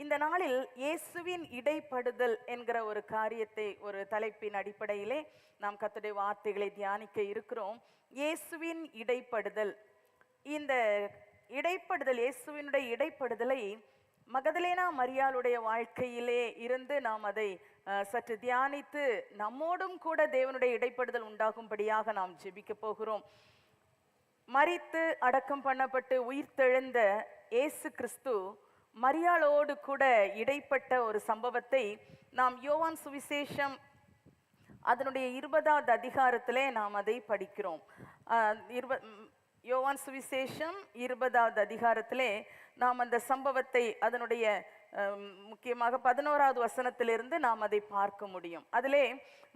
இந்த நாளில் இயேசுவின் இடைப்படுதல் என்கிற ஒரு காரியத்தை ஒரு தலைப்பின் அடிப்படையிலே நாம் கர்த்தருடைய வார்த்தைகளை தியானிக்க இருக்கிறோம். இயேசுவின் இடைப்படுதல். இந்த இடைப்படுதல், இயேசுவினுடைய இடைப்படுதலை மகதலேனா மரியாளுடைய வாழ்க்கையிலே இருந்து நாம் அதை சற்று தியானித்து நம்மோடும் கூட தேவனுடைய இடைப்படுதல் உண்டாகும்படியாக நாம் ஜெபிக்க போகிறோம். மரித்து அடக்கம் பண்ணப்பட்டு உயிர்த்தெழுந்த இயேசு கிறிஸ்து மரியாளோடு கூட இடைப்பட்ட ஒரு சம்பவத்தை நாம் யோவான் சுவிசேஷம் அதனுடைய 20வது அதிகாரத்திலே நாம் அதை படிக்கிறோம். யோவான் சுவிசேஷம் 20வது அதிகாரத்திலே நாம் அந்த சம்பவத்தை அதனுடைய முக்கியமாக 11வது வசனத்திலிருந்து நாம் அதை பார்க்க முடியும். அதிலே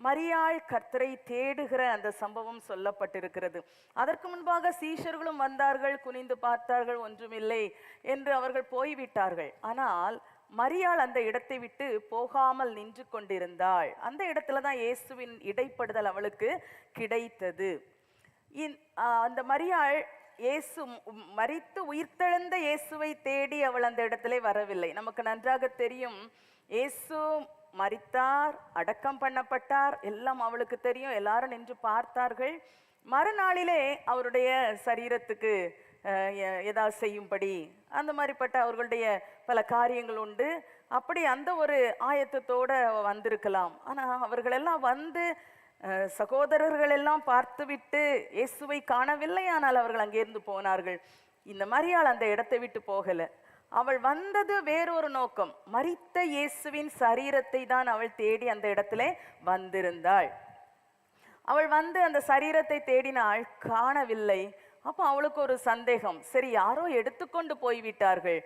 மரியாள் கர்த்தரை தேடுகிற அந்த சம்பவம் சொல்லப்பட்டிருக்கிறது. அதற்கு முன்பாக சீஷர்களும் வந்தார்கள், குனிந்து பார்த்தார்கள், ஒன்றுமில்லை என்று அவர்கள் போய்விட்டார்கள். ஆனால் மரியாள் அந்த இடத்தை விட்டு போகாமல் நின்று கொண்டிருந்தாள். அந்த இடத்துல தான் இயேசுவின் இடைப்படுதல் அவளுக்கு கிடைத்தது. அந்த மரியாள் இயேசு மரித்து உயிர்த்தெழுந்த இயேசுவை தேடி அவள் அந்த இடத்துல வரவில்லை. நமக்கு நன்றாக தெரியும், இயேசு மரித்தார், அடக்கம் பண்ணப்பட்டார், எல்லாம் அவளுக்கு தெரியும். எல்லாரும் நின்று பார்த்தார்கள். மறுநாளிலே அவருடைய சரீரத்துக்கு ஏதாவது செய்யும்படி அந்த மாதிரிப்பட்ட அவர்களுடைய பல காரியங்கள் உண்டு. அப்படி அந்த ஒரு ஆயத்தத்தோடு வந்திருக்கலாம். ஆனால் அவர்களெல்லாம் வந்து சகோதரர்கள் எல்லாம் பார்த்துவிட்டு இயேசுவை காணவில்லை. ஆனால் அவர்கள் அங்கிருந்து போனார்கள். இந்த மரியாள் அந்த இடத்தை விட்டு போகல. அவள் வந்தது வேறொரு நோக்கம். மரித்த இயேசுவின் சரீரத்தை தான் அவள் தேடி அந்த இடத்துல வந்திருந்தாள். அவள் வந்து அந்த சரீரத்தை தேடினாள், காணவில்லை. அப்போ அவளுக்கு ஒரு சந்தேகம், சரி யாரோ எடுத்துக்கொண்டு போய்விட்டார்கள்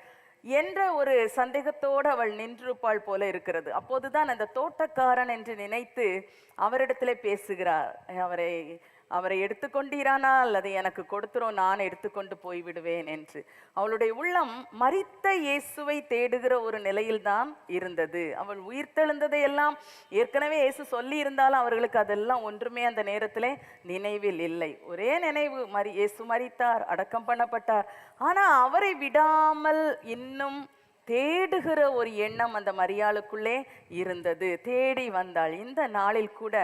என்ற ஒரு சந்தேகத்தோடு அவள் நின்றிருப்பாள் போல இருக்கிறது. அப்போதுதான் அந்த தோட்டக்காரன் என்று நினைத்து அவரிடத்துல பேசுகிறார். அவரை எடுத்துக்கொண்டீரானால் அதை எனக்கு கொடுத்துரும், நான் எடுத்துக்கொண்டு போய்விடுவேன் என்று. அவளுடைய உள்ளம் மரித்த இயேசுவை தேடுகிற ஒரு நிலையில்தான் இருந்தது. அவள் உயிர்த்தெழுந்ததையெல்லாம் ஏற்கனவே இயேசு சொல்லி இருந்தாலும் அவர்களுக்கு அதெல்லாம் ஒன்றுமே அந்த நேரத்தில் நினைவில் இல்லை. ஒரே நினைவு, இயேசு மரித்தார், அடக்கம் பண்ணப்பட்டார். ஆனால் அவரை விடாமல் இன்னும் தேடுகிற ஒரு எண்ணம் அந்த மரியாளுக்குள்ளே இருந்தது. தேடி வந்தாள். இந்த நாளில் கூட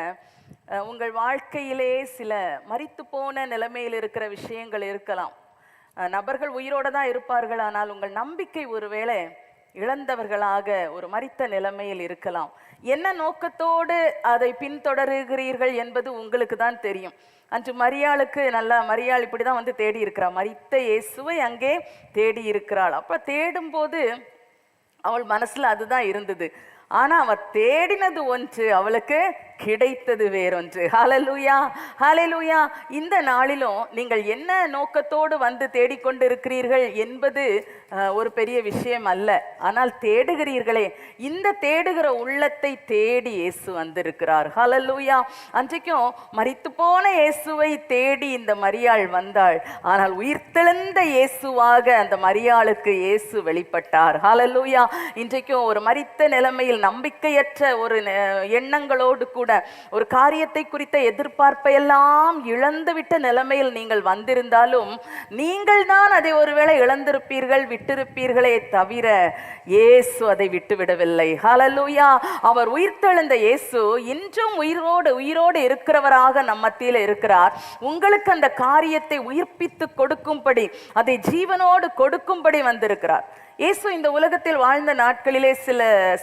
உங்கள் வாழ்க்கையிலே சில மரித்து போன நிலைமையில் இருக்கிற விஷயங்கள் இருக்கலாம். நபர்கள் உயிரோடு தான் இருப்பார்கள், ஆனால் உங்கள் நம்பிக்கை ஒருவேளை இழந்தவர்களாக ஒரு மரித்த நிலைமையில் இருக்கலாம். என்ன நோக்கத்தோடு அதை பின்தொடருகிறீர்கள் என்பது உங்களுக்கு தான் தெரியும். அன்று மரியாளுக்கு மரியாள் இப்படி தான் வந்து தேடி இருக்கிறாள். மரித்த இயேசுவை அங்கே தேடி இருக்கிறாள். அப்போ தேடும்போது அவள் மனசுல அதுதான் இருந்தது. ஆனா அவள் தேடினது ஒன்று, அவளுக்கு கிடைத்தது வேறொன்று. ஹல்லேலூயா, ஹல்லேலூயா. இந்த நாளிலும் நீங்கள் என்ன நோக்கத்தோடு வந்து தேடிக்கொண்டு இருக்கிறீர்கள் என்பது ஒரு பெரிய விஷயம் அல்ல. ஆனால் தேடுகிறீர்களே, இந்த தேடுகிற உள்ளத்தை தேடி இயேசு வந்திருக்கிறார். ஹல்லேலூயா. அன்றைக்கும் மரித்து போன இயேசுவை தேடி இந்த மரியாள் வந்தாள். ஆனால் உயிர்த்தெழுந்த இயேசுவாக அந்த மரியாளுக்கு இயேசு வெளிப்பட்டார். ஹல்லேலூயா. இன்றைக்கும் ஒரு மரித்த நிலைமையில் நம்பிக்கையற்ற ஒரு எண்ணங்களோடு கூட ஒரு காரியத்தை குறித்த எதிர்பார்ப்பை எல்லாம் இழந்துவிட்ட நிலைமையில் நீங்கள் வந்திருந்தாலும் நீங்கள் தான் அதை ஒருவேளை இழந்திருப்பீர்கள், விட்டிருப்பீர்களே தவிர இயேசு அதை விட்டுவிடவில்லை. ஹல்லேலூயா. அவர் உயிர்த்தெழுந்த இயேசு இன்றும் உயிரோடு இருக்கிறவராக நம்ம மத்தியில் இருக்கிறார். உங்களுக்கு அந்த காரியத்தை உயிர்ப்பித்து கொடுக்கும்படி, அதை ஜீவனோடு கொடுக்கும்படி வந்திருக்கிறார். இயேசு இந்த உலகத்தில் வாழ்ந்த நாட்களிலே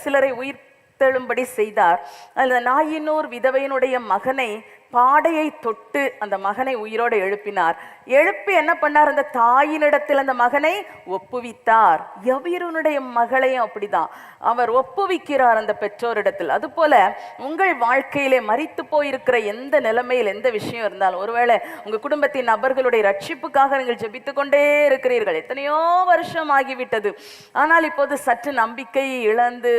சிலரை உயிர்த்தெழும்படி செய்தார். அந்த நாயினூர் விதவையினுடைய மகனை பாடையை தொட்டு அந்த மகனை உயிரோடு எழுப்பினார். எழுப்பி என்ன பண்ணார், அந்த தாயினிடத்தில் அந்த மகனை ஒப்புவித்தார். யவீருனுடைய மகளையும் அப்படிதான் அவர் ஒப்புவிக்கிறார் அந்த பெற்றோரிடத்தில். அதுபோல உங்கள் வாழ்க்கையிலே மரித்து போயிருக்கிற எந்த நிலைமையில் எந்த விஷயம் இருந்தாலும், ஒருவேளை உங்கள் குடும்பத்தின் நபர்களுடைய ரட்சிப்புக்காக நீங்கள் ஜெபித்து கொண்டே இருக்கிறீர்கள், எத்தனையோ வருஷம் ஆகிவிட்டது. ஆனால் இப்போது சற்று நம்பிக்கை இழந்து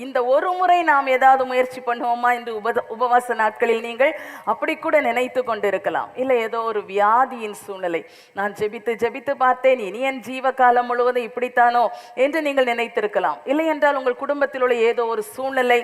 இந்த ஒரு முறை நாம் ஏதாவது முயற்சி பண்ணுவோமா என்று உபவாச நாட்களில் நீங்கள் அப்படி கூட நினைத்து கொண்டிருக்கலாம். இல்லை, ஏதோ ஒரு வியாதியின் சூழ்நிலை, நான் ஜெபித்து பார்த்தேன், இனி என் ஜீவ காலம் முழுவதும் இப்படித்தானோ என்று நீங்கள் நினைத்திருக்கலாம். இல்லை என்றால் உங்கள் குடும்பத்தில் உள்ள ஏதோ ஒரு சூழ்நிலை,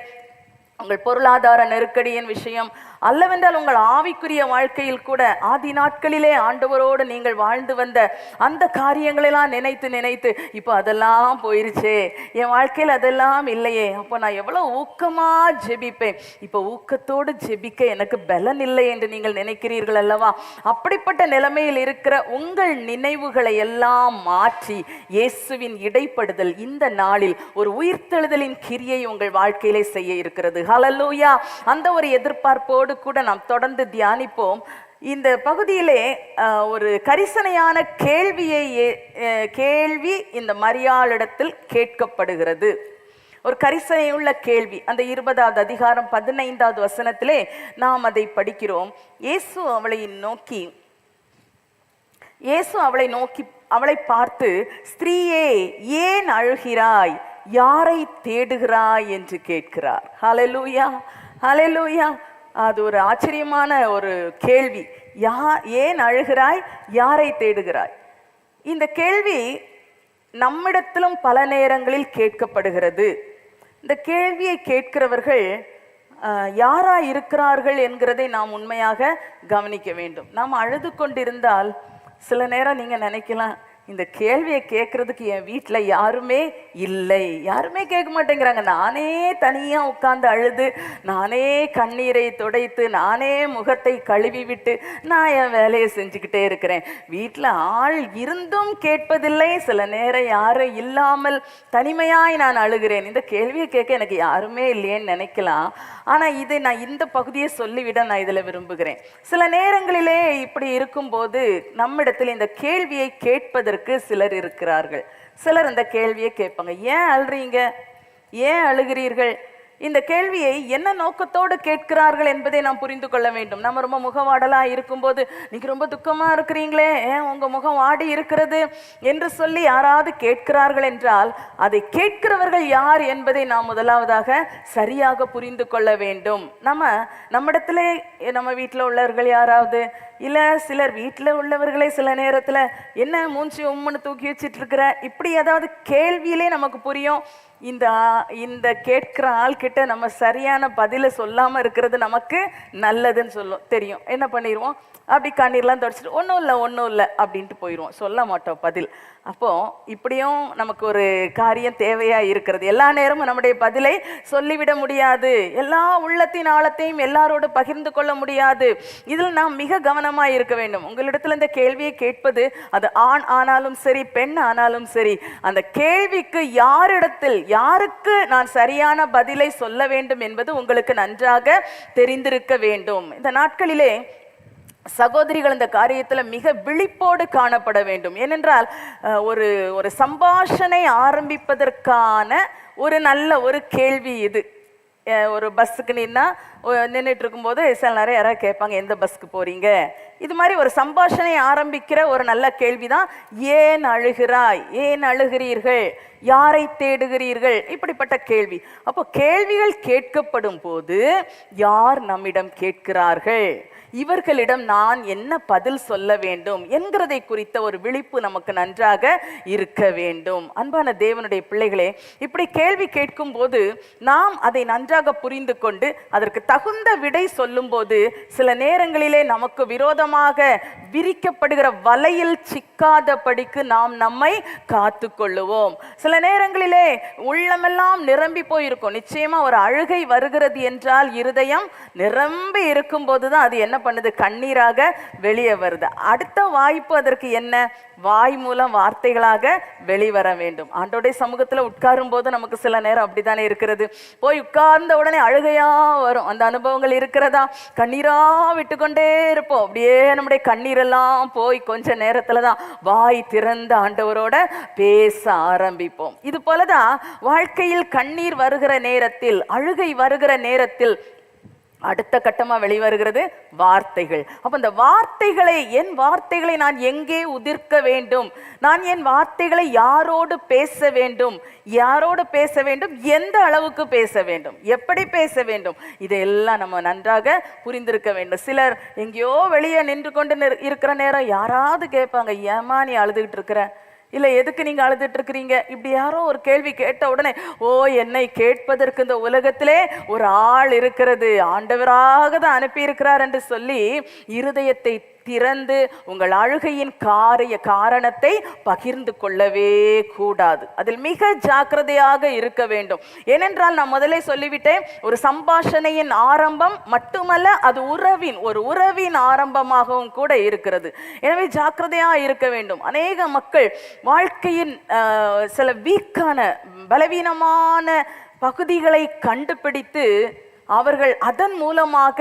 உங்கள் பொருளாதார நெருக்கடியின் விஷயம், அல்லவென்றால் உங்கள் ஆவிக்குரிய வாழ்க்கையில் கூட ஆதி நாட்களிலே ஆண்டவரோடு நீங்கள் வாழ்ந்து வந்த அந்த காரியங்களெல்லாம் நினைத்து நினைத்து இப்போ அதெல்லாம் போயிருச்சே, என் வாழ்க்கையில் அதெல்லாம் இல்லையே, அப்போ நான் எவ்வளோ ஊக்கமாக ஜெபிப்பேன், இப்போ ஊக்கத்தோடு ஜெபிக்க எனக்கு பலன் இல்லை என்று நீங்கள் நினைக்கிறீர்கள் அல்லவா? அப்படிப்பட்ட நிலைமையில் இருக்கிற உங்கள் நினைவுகளை எல்லாம் மாற்றி இயேசுவின் இடைப்படுதல் இந்த நாளில் ஒரு உயிர்த்தெழுதலின் கிரியை உங்கள் வாழ்க்கையிலே செய்ய இருக்கிறது. ஹல்லேலூயா! அந்த ஒரு எதிர்பார்ப்போடு கூட நாம் தொடர்ந்து தியானிப்போம். இந்த பகுதியிலே ஒரு கரிசனையான கேள்வி இந்த மரியாளிடத்தில் கேட்கப்படுகிறது. ஒரு கரிசனையுள்ள கேள்வி. அந்த 20வது அதிகாரம் 15வது வசனத்திலே நாம் அதை படிக்கிறோம். இயேசு அவளை நோக்கி அவளை பார்த்து, ஸ்திரீயே, ஏன் அழுகிறாய், யாரை தேடுகிறாய் என்று கேட்கிறார். ஹல்லேலூயா, ஹல்லேலூயா. அது ஒரு ஆச்சரியமான ஒரு கேள்வி. ஏன் அழுகிறாய், யாரை தேடுகிறாய்? இந்த கேள்வி நம்மிடத்திலும் பல நேரங்களில் கேட்கப்படுகிறது. இந்த கேள்வியை கேட்கிறவர்கள் யாரா இருக்கிறார்கள் என்கிறதை நாம் உண்மையாக கவனிக்க வேண்டும். நாம் அழுது கொண்டிருந்தால் சில நேரம் நீங்க நினைக்கலாம், இந்த கேள்வியை கேட்கறதுக்கு என் வீட்டில் யாருமே இல்லை, யாருமே கேட்க மாட்டேங்கிறாங்க, நானே தனியாக உட்கார்ந்து அழுது, நானே கண்ணீரை துடைத்து, நானே முகத்தை கழுவி விட்டு நான் என் வேலையை செஞ்சுக்கிட்டே இருக்கிறேன், வீட்டில் ஆள் இருந்தும் கேட்பதில்லை, சில நேரம் யாரும் இல்லாமல் தனிமையாய் நான் அழுகிறேன், இந்த கேள்வியை கேட்க எனக்கு யாருமே இல்லையேன்னு நினைக்கலாம். ஆனால் இது நான் இந்த பகுதியை சொல்லிவிட நான் இதில் விரும்புகிறேன். சில நேரங்களிலே இப்படி இருக்கும்போது நம்மிடத்தில் இந்த கேள்வியை கேட்பதற்கு சிலர் இருக்கிறார்கள். சிலர் இந்த கேள்வியை கேட்பாங்க, ஏன் அழுறீங்க, ஏன் அழுகிறீர்கள்? இந்த கேள்வியை என்ன நோக்கத்தோடு கேட்கிறார்கள் என்பதை நாம் புரிந்து கொள்ள வேண்டும். நம்ம ரொம்ப முகவாடலா இருக்கும்போது, நீங்க ரொம்ப துக்கமா இருக்கிறீங்களே, ஏன் உங்க முகம் வாடி இருக்கிறது என்று சொல்லி யாராவது கேட்கிறார்கள் என்றால் அதை கேட்கிறவர்கள் யார் என்பதை நாம் முதலாவதாக சரியாக புரிந்து கொள்ள வேண்டும். நம்மிடத்துல நம்ம வீட்டில் உள்ளவர்கள் யாராவது, இல்லை சிலர் வீட்டில் உள்ளவர்களே சில நேரத்தில் என்ன மூஞ்சி உம்முன்னு தூக்கி வச்சிட்டு இருக்கிற, இப்படி ஏதாவது கேள்வியிலே நமக்கு புரியும். இந்த கேட்கிற ஆள்கிட்ட நம்ம சரியான பதிலை சொல்லாமல் இருக்கிறது நமக்கு நல்லதுன்னு தெரியும். என்ன பண்ணிடுவோம், அப்படி கண்ணீர்லாம் தொடச்சிட்டு ஒன்றும் இல்லை அப்படின்ட்டு போயிடுவோம், சொல்ல மாட்டோம் பதில். அப்போ இப்படியும் நமக்கு ஒரு காரியம் தேவையா இருக்கிறது. எல்லா நேரமும் நம்முடைய பதிலை சொல்லிவிட முடியாது, எல்லா உள்ளத்தின் ஆழத்தையும் எல்லாரோடு பகிர்ந்து கொள்ள முடியாது. இதில் நாம் மிக கவனமாக இருக்க வேண்டும். உங்களிடத்துல இந்த கேள்வியை கேட்பது, அது ஆண் ஆனாலும் சரி பெண் ஆனாலும் சரி, அந்த கேள்விக்கு யாருக்கு நான் சரியான பதிலை சொல்ல வேண்டும் என்பது உங்களுக்கு நன்றாக தெரிந்திருக்க வேண்டும். இந்த நாட்களிலே சகோதரிகள் இந்த காரியத்தில் மிக விழிப்போடு காணப்பட வேண்டும். ஏனென்றால் ஒரு சம்பாஷணை ஆரம்பிப்பதற்கான ஒரு நல்ல ஒரு கேள்வி இது. ஒரு பஸ்ஸுக்கு நின்றுட்டு இருக்கும்போது சில நேரம் யாராவது கேட்பாங்க, எந்த பஸ்ஸுக்கு போறீங்க? இது மாதிரி ஒரு சம்பாஷணை ஆரம்பிக்கிற ஒரு நல்ல கேள்விதான், ஏன் அழுகிறாய், ஏன் அழுகிறீர்கள், யாரை தேடுகிறீர்கள், இப்படிப்பட்ட கேள்வி. அப்போ கேள்விகள் கேட்கப்படும் போது யார் நம்மிடம் கேட்கிறார்கள், இவர்களிடம் நான் என்ன பதில் சொல்ல வேண்டும் என்கிறதை குறித்த ஒரு விழிப்பு நமக்கு நன்றாக இருக்க வேண்டும். அன்பான தேவனுடைய பிள்ளைகளே, இப்படி கேள்வி கேட்கும் போது நாம் அதை நன்றாக புரிந்து கொண்டு அதற்கு தகுந்த விடை சொல்லும் போது சில நேரங்களிலே நமக்கு விரோதமாக விரிக்கப்படுகிற வலையில் சிக்காதபடிக்கு நாம் நம்மை காத்து கொள்ளுவோம். சில நேரங்களிலே உள்ளமெல்லாம் நிரம்பி போயிருக்கும். நிச்சயமா ஒரு அழுகை வருகிறது என்றால் இருதயம் நிரம்பி இருக்கும் போதுதான் அது என்ன பண்ணுது, கண்ணீராக வெளியே வருது. அடுத்த வாய்ப்பு அதற்கு என்ன, வாய் மூலம் வார்த்தைகளாக வெளிவர வேண்டும். ஆண்டோடைய சமூகத்தில் உட்காரும் போது நமக்கு சில நேரம் அப்படித்தானே இருக்கிறது. போய் உட்கார்ந்த உடனே அழுகையா வரும். அந்த அனுபவங்கள் இருக்கிறதா? கண்ணீரா விட்டுக்கொண்டே இருப்போம். அப்படியே நம்முடைய கண்ணீரெல்லாம் போய் கொஞ்ச நேரத்துல தான் வாய் திறந்த ஆண்டவரோட பேச ஆரம்பிப்போம். இது போலதான் வாழ்க்கையில் கண்ணீர் வருகிற நேரத்தில், அழுகை வருகிற நேரத்தில் அடுத்த கட்டமா வெளிவருகிறது வார்த்தைகள். அப்ப இந்த என் வார்த்தைகளை நான் எங்கே உதிர்க்க வேண்டும், நான் என் வார்த்தைகளை யாரோடு பேச வேண்டும், எந்த அளவுக்கு பேச வேண்டும், எப்படி பேச வேண்டும், இதையெல்லாம் நம்ம நன்றாக புரிந்திருக்க வேண்டும். சிலர் எங்கேயோ வெளியே நின்று கொண்டு இருக்கிற நேரம் யாராவது கேட்பாங்க, ஏமா நீ அழுதுகிட்டு இருக்கிற, இல்லை எதுக்கு நீங்க அழுதுட்டு இருக்கிறீங்க, இப்படி யாரோ ஒரு கேள்வி கேட்ட உடனே, ஓ என்னை கேட்பதற்கு இந்த உலகத்திலே ஒரு ஆள் இருக்கிறது, ஆண்டவராக தான் அனுப்பி இருக்கிறார் என்று சொல்லி இருதயத்தை திறந்து உங்கள் அழுகையின் காரணத்தை பகிர்ந்து கொள்ளவே கூடாது. அதில் மிக ஜாக்கிரதையாக இருக்க வேண்டும். ஏனென்றால் நான் முதலே சொல்லிவிட்டேன், ஒரு சம்பாஷணையின் ஆரம்பம் மட்டுமல்ல, அது ஒரு உறவின் ஆரம்பமாகவும் கூட இருக்கிறது. எனவே ஜாக்கிரதையா இருக்க வேண்டும். அநேக மக்கள் வாழ்க்கையின் சில வீக்கான பலவீனமான பகுதிகளை கண்டுபிடித்து அவர்கள் அதன் மூலமாக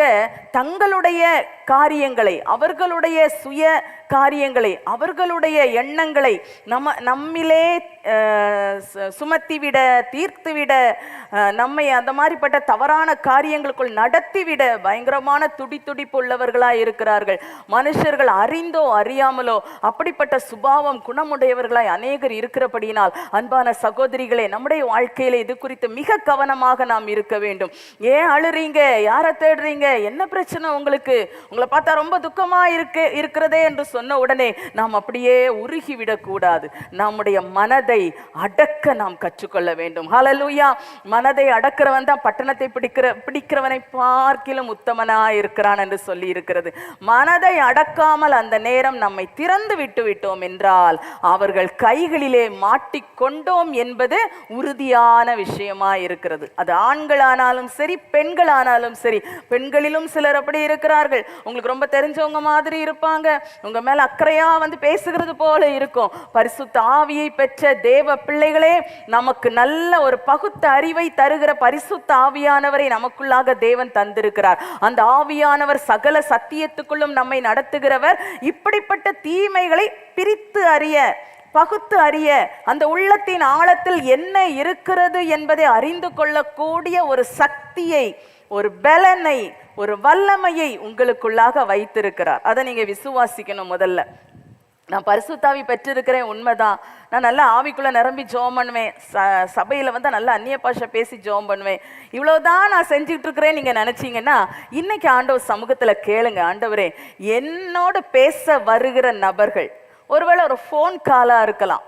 தங்களுடைய காரியங்களை, அவர்களுடைய சுய காரியங்களை, அவர்களுடைய எண்ணங்களை நம்மிலே சுமத்திவிட, தீர்த்துவிட, நம்மை அந்த மாதிரிப்பட்ட தவறான காரியங்களுக்குள் நடத்திவிட பயங்கரமான துடிப்பு உள்ளவர்களாய் இருக்கிறார்கள். மனுஷர்கள் அறிந்தோ அறியாமலோ அப்படிப்பட்ட சுபாவம் குணமுடையவர்களாய் அநேகர் இருக்கிறபடியினால் அன்பான சகோதரிகளே, நம்முடைய வாழ்க்கையில இது குறித்து மிக கவனமாக நாம் இருக்க வேண்டும். ஏன் அழுறீங்க, யாரை தேடுறீங்க, என்ன பிரச்சனை உங்களுக்கு, உங்களை பார்த்தா ரொம்ப துக்கமா இருக்கிறதே என்று சொன்ன உடனே நாம் அப்படியே உருகிவிடக் கூடாது. நம்முடைய மனதை அடக்க நாம் கற்றுக்கொள்ள வேண்டும். ஹல்லேலூயா. மனதை அடக்கிறவன் தான் பட்டணத்தை பிடிக்கிறவனை பார்க்கிலும் உத்தமனாய் இருக்கிறான் என்று சொல்லி இருக்கிறது. மனதை அடக்காமல் அந்த நேரம் நம்மை திறந்து விட்டோம் என்றால் அவர்கள் கைகளிலே மாட்டிக்கொண்டோம் என்பது உறுதியான விஷயமா இருக்கிறது. அது ஆண்களானாலும் சரி, பெண்களானாலும் சரி. பெண்களிலும் சிலர் அப்படி இருக்கிறார்கள். உங்களுக்கு ரொம்ப தெரிஞ்சவங்க மாதிரி இருப்பாங்க, உங்க மேல அக்கறையா வந்து பேசுகிறது போல இருக்கும். பரிசுத்த ஆவியை பெற்ற தேவ பிள்ளைகளே, நமக்கு நல்ல ஒரு பகுத்த அறிவை தருகிற பரிசுத்த ஆவியானவரை நமக்குள்ளாக தேவன் தந்திருக்கிறார். அந்த ஆவியானவர் சகல சத்தியத்துக்குள்ளும் நம்மை நடத்துகிறவர். இப்படிப்பட்ட தீமைகளை பிரித்து அறிய, பகுத்து அறிய, அந்த உள்ளத்தின் ஆழத்தில் என்ன இருக்கிறது என்பதை அறிந்து கொள்ளக்கூடிய ஒரு சக்தியை, ஒரு பலனை, ஒரு வல்லமையை உங்களுக்குள்ளாக வைத்திருக்கிறார். அதை நீங்க விசுவாசிக்கணும். முதல்ல நான் பரிசுத்தாவி பெற்றிருக்கிறேன், உண்மைதான். நான் நல்லா ஆவிக்குள்ள நிரம்பி ஜெபம் பண்ணுவேன். சபையில வந்து நல்லா அந்நிய பாஷை பேசி ஜெபம் பண்ணுவேன். இவ்வளவுதான் நான் செஞ்சுட்டு இருக்கிறேன் நீங்க நினைச்சீங்கன்னா, இன்னைக்கு ஆண்டவர் சமூகத்துல கேளுங்க, ஆண்டவரே என்னோடு பேச வருகிற நபர்கள், ஒருவேளை ஒரு ஃபோன் காலா இருக்கலாம்.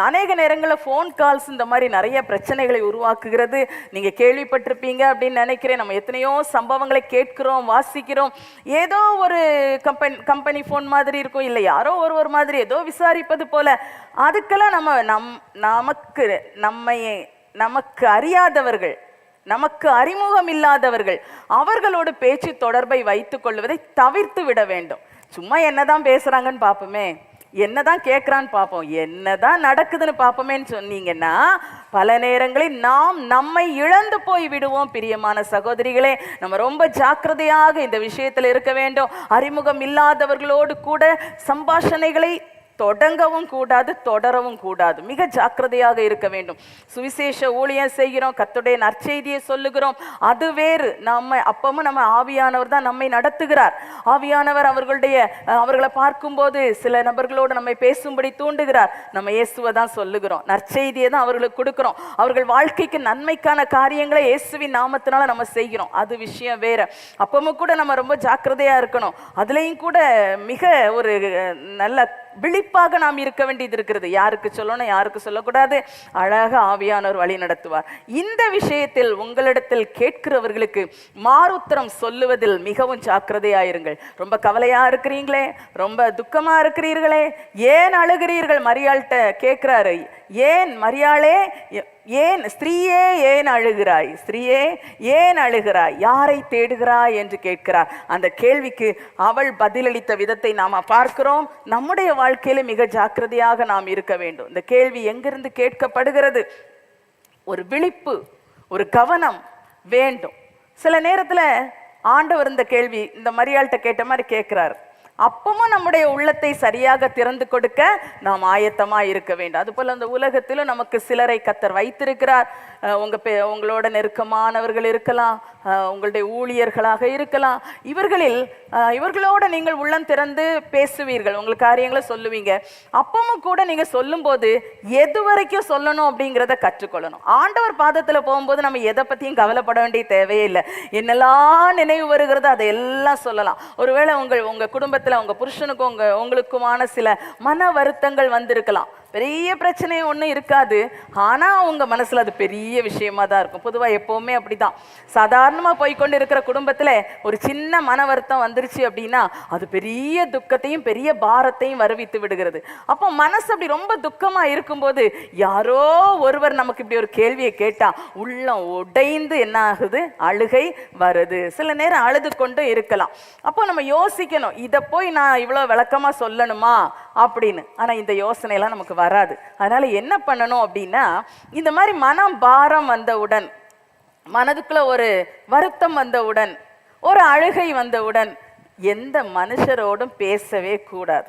அநேக நேரங்களில் ஃபோன் கால்ஸ் இந்த மாதிரி நிறைய பிரச்சனைகளை உருவாக்குகிறது. நீங்கள் கேள்விப்பட்டிருப்பீங்க அப்படின்னு நினைக்கிறேன். நம்ம எத்தனையோ சம்பவங்களை கேட்கிறோம், வாசிக்கிறோம். ஏதோ ஒரு கம்பெனி ஃபோன் மாதிரி இருக்கும், இல்லை யாரோ ஒரு மாதிரி ஏதோ விசாரிப்பது போல. அதுக்கெல்லாம் நமக்கு அறியாதவர்கள், நமக்கு அறிமுகம் இல்லாதவர்கள் அவர்களோடு பேச்சு தொடர்பை வைத்துக் கொள்வதை தவிர்த்து விட வேண்டும். சும்மா என்னதான் பேசுறாங்கன்னு பார்ப்போமே, என்னதான் கேட்கிறான்னு பார்ப்போம், என்னதான் நடக்குதுன்னு பார்ப்போமேன்னு சொன்னீங்கன்னா பல நேரங்களில் நாம் நம்மை இழந்து போய் விடுவோம். பிரியமான சகோதரிகளே, நம்ம ரொம்ப ஜாக்கிரதையாக இந்த விஷயத்தில் இருக்க வேண்டும். அறிமுகம் இல்லாதவர்களோடு கூட சம்பாஷணைகளை தொடங்கவும் கூடாது, தொடரவும் கூடாது. மிக ஜாக்கிரதையாக இருக்க வேண்டும். சுவிசேஷ ஊழியம் செய்கிறோம், கர்த்தருடைய நற்செய்தியை சொல்லுகிறோம், அது வேறு. அப்பவும் நம்ம ஆவியானவர் தான் நம்மை நடத்துகிறார். ஆவியானவர் அவர்களை பார்க்கும்போது சில நபர்களோடு நம்மை பேசும்படி தூண்டுகிறார். நம்ம இயேசுவை தான் சொல்லுகிறோம், நற்செய்தியை தான் அவர்களுக்கு கொடுக்கிறோம். அவர்கள் வாழ்க்கைக்கு நன்மைக்கான காரியங்களை இயேசுவின் நாமத்தினால நம்ம செய்கிறோம், அது விஷயம் வேற. அப்பவும் கூட நம்ம ரொம்ப ஜாக்கிரதையா இருக்கணும். அதுலேயும் கூட மிக ஒரு நல்ல விழிப்பாக நாம் இருக்க வேண்டியது இருக்கிறது. யாருக்கு சொல்லணும், யாருக்கு சொல்லக்கூடாது, அழகாக ஆவியானவர் வழி நடத்துவார். இந்த விஷயத்தில் உங்களிடத்தில் கேட்கிறவர்களுக்கு மாறுத்தரம் சொல்லுவதில் மிகவும் ஜாக்கிரதையாயிருங்கள். ரொம்ப கவலையா இருக்கிறீங்களே, ரொம்ப துக்கமா இருக்கிறீர்களே, ஏன் அழுகிறீர்கள்? மரியாள்கிட்ட கேட்கிறாரு, ஏன் மரியாளே, ஏன் ஸ்திரீயே ஏன் அழுகிறாய், ஸ்திரீயே ஏன் அழுகிறாய், யாரை தேடுகிறாய் என்று கேட்கிறார். அந்த கேள்விக்கு அவள் பதிலளித்த விதத்தை நாம் பார்க்கிறோம். நம்முடைய வாழ்க்கையில மிக ஜாக்கிரதையாக நாம் இருக்க வேண்டும். இந்த கேள்வி எங்கிருந்து கேட்கப்படுகிறது? ஒரு விழிப்பு, ஒரு கவனம் வேண்டும். சில நேரத்துல ஆண்டவர் இந்த கேள்வி இந்த மரியாள்கிட்ட கேட்ட மாதிரி கேட்கிறார். அப்பவும் நம்முடைய உள்ளத்தை சரியாக திறந்து கொடுக்க நாம் ஆயத்தமா இருக்க வேண்டும். அதுபோல அந்த உலகத்திலும் நமக்கு சிலரை கர்த்தர் வைத்திருக்கிறார். உங்களோட நெருக்கமானவர்கள் இருக்கலாம், உங்களுடைய ஊழியர்களாக இருக்கலாம். இவர்களோட நீங்கள் உள்ளம் திறந்து பேசுவீர்கள், உங்களுக்கு காரியங்களை சொல்லுவீங்க. அப்பவும் கூட நீங்க சொல்லும் போது எது வரைக்கும் சொல்லணும் அப்படிங்கிறத கற்றுக்கொள்ளணும். ஆண்டவர் பாதத்துல போகும்போது நம்ம எதை பத்தியும் கவலைப்பட வேண்டிய தேவையே இல்லை. என்னெல்லாம் நினைவு வருகிறது அதையெல்லாம் சொல்லலாம். ஒருவேளை உங்க குடும்பத்துல உங்க புருஷனுக்கும் உங்களுக்குமான சில மன வருத்தங்கள் வந்திருக்கலாம். பெரிய பிரச்சனையும் ஒன்றும் இருக்காது. ஆனால் உங்க மனசுல அது பெரிய விஷயமா தான் இருக்கும். பொதுவாக எப்பவுமே அப்படிதான். சாதாரணமாக போய்கொண்டு இருக்கிற குடும்பத்தில் ஒரு சின்ன மன வருத்தம் வந்துருச்சு அப்படின்னா அது பெரிய துக்கத்தையும் பெரிய பாரத்தையும் வருவித்து விடுகிறது. அப்போ மனசு அப்படி ரொம்ப துக்கமா இருக்கும்போது யாரோ ஒருவர் நமக்கு இப்படி ஒரு கேள்வியை கேட்டா உள்ளம் உடைந்து என்ன ஆகுது? அழுகை வருது. சில நேரம் அழுது கொண்டு இருக்கலாம். அப்போ நம்ம யோசிக்கணும், இதை போய் நான் இவ்வளோ விளக்கமா சொல்லணுமா அப்படின்னு. ஆனா இந்த யோசனையெல்லாம் நமக்கு வராது. அதனால என்ன பண்ணணும் அப்படின்னா, இந்த மாதிரி மனம் பாரம் வந்தவுடன், மனதுக்குள்ள ஒரு வருத்தம் வந்தவுடன், ஒரு அழுகை வந்தவுடன் எந்த மனுஷரோடும் பேசவே கூடாது.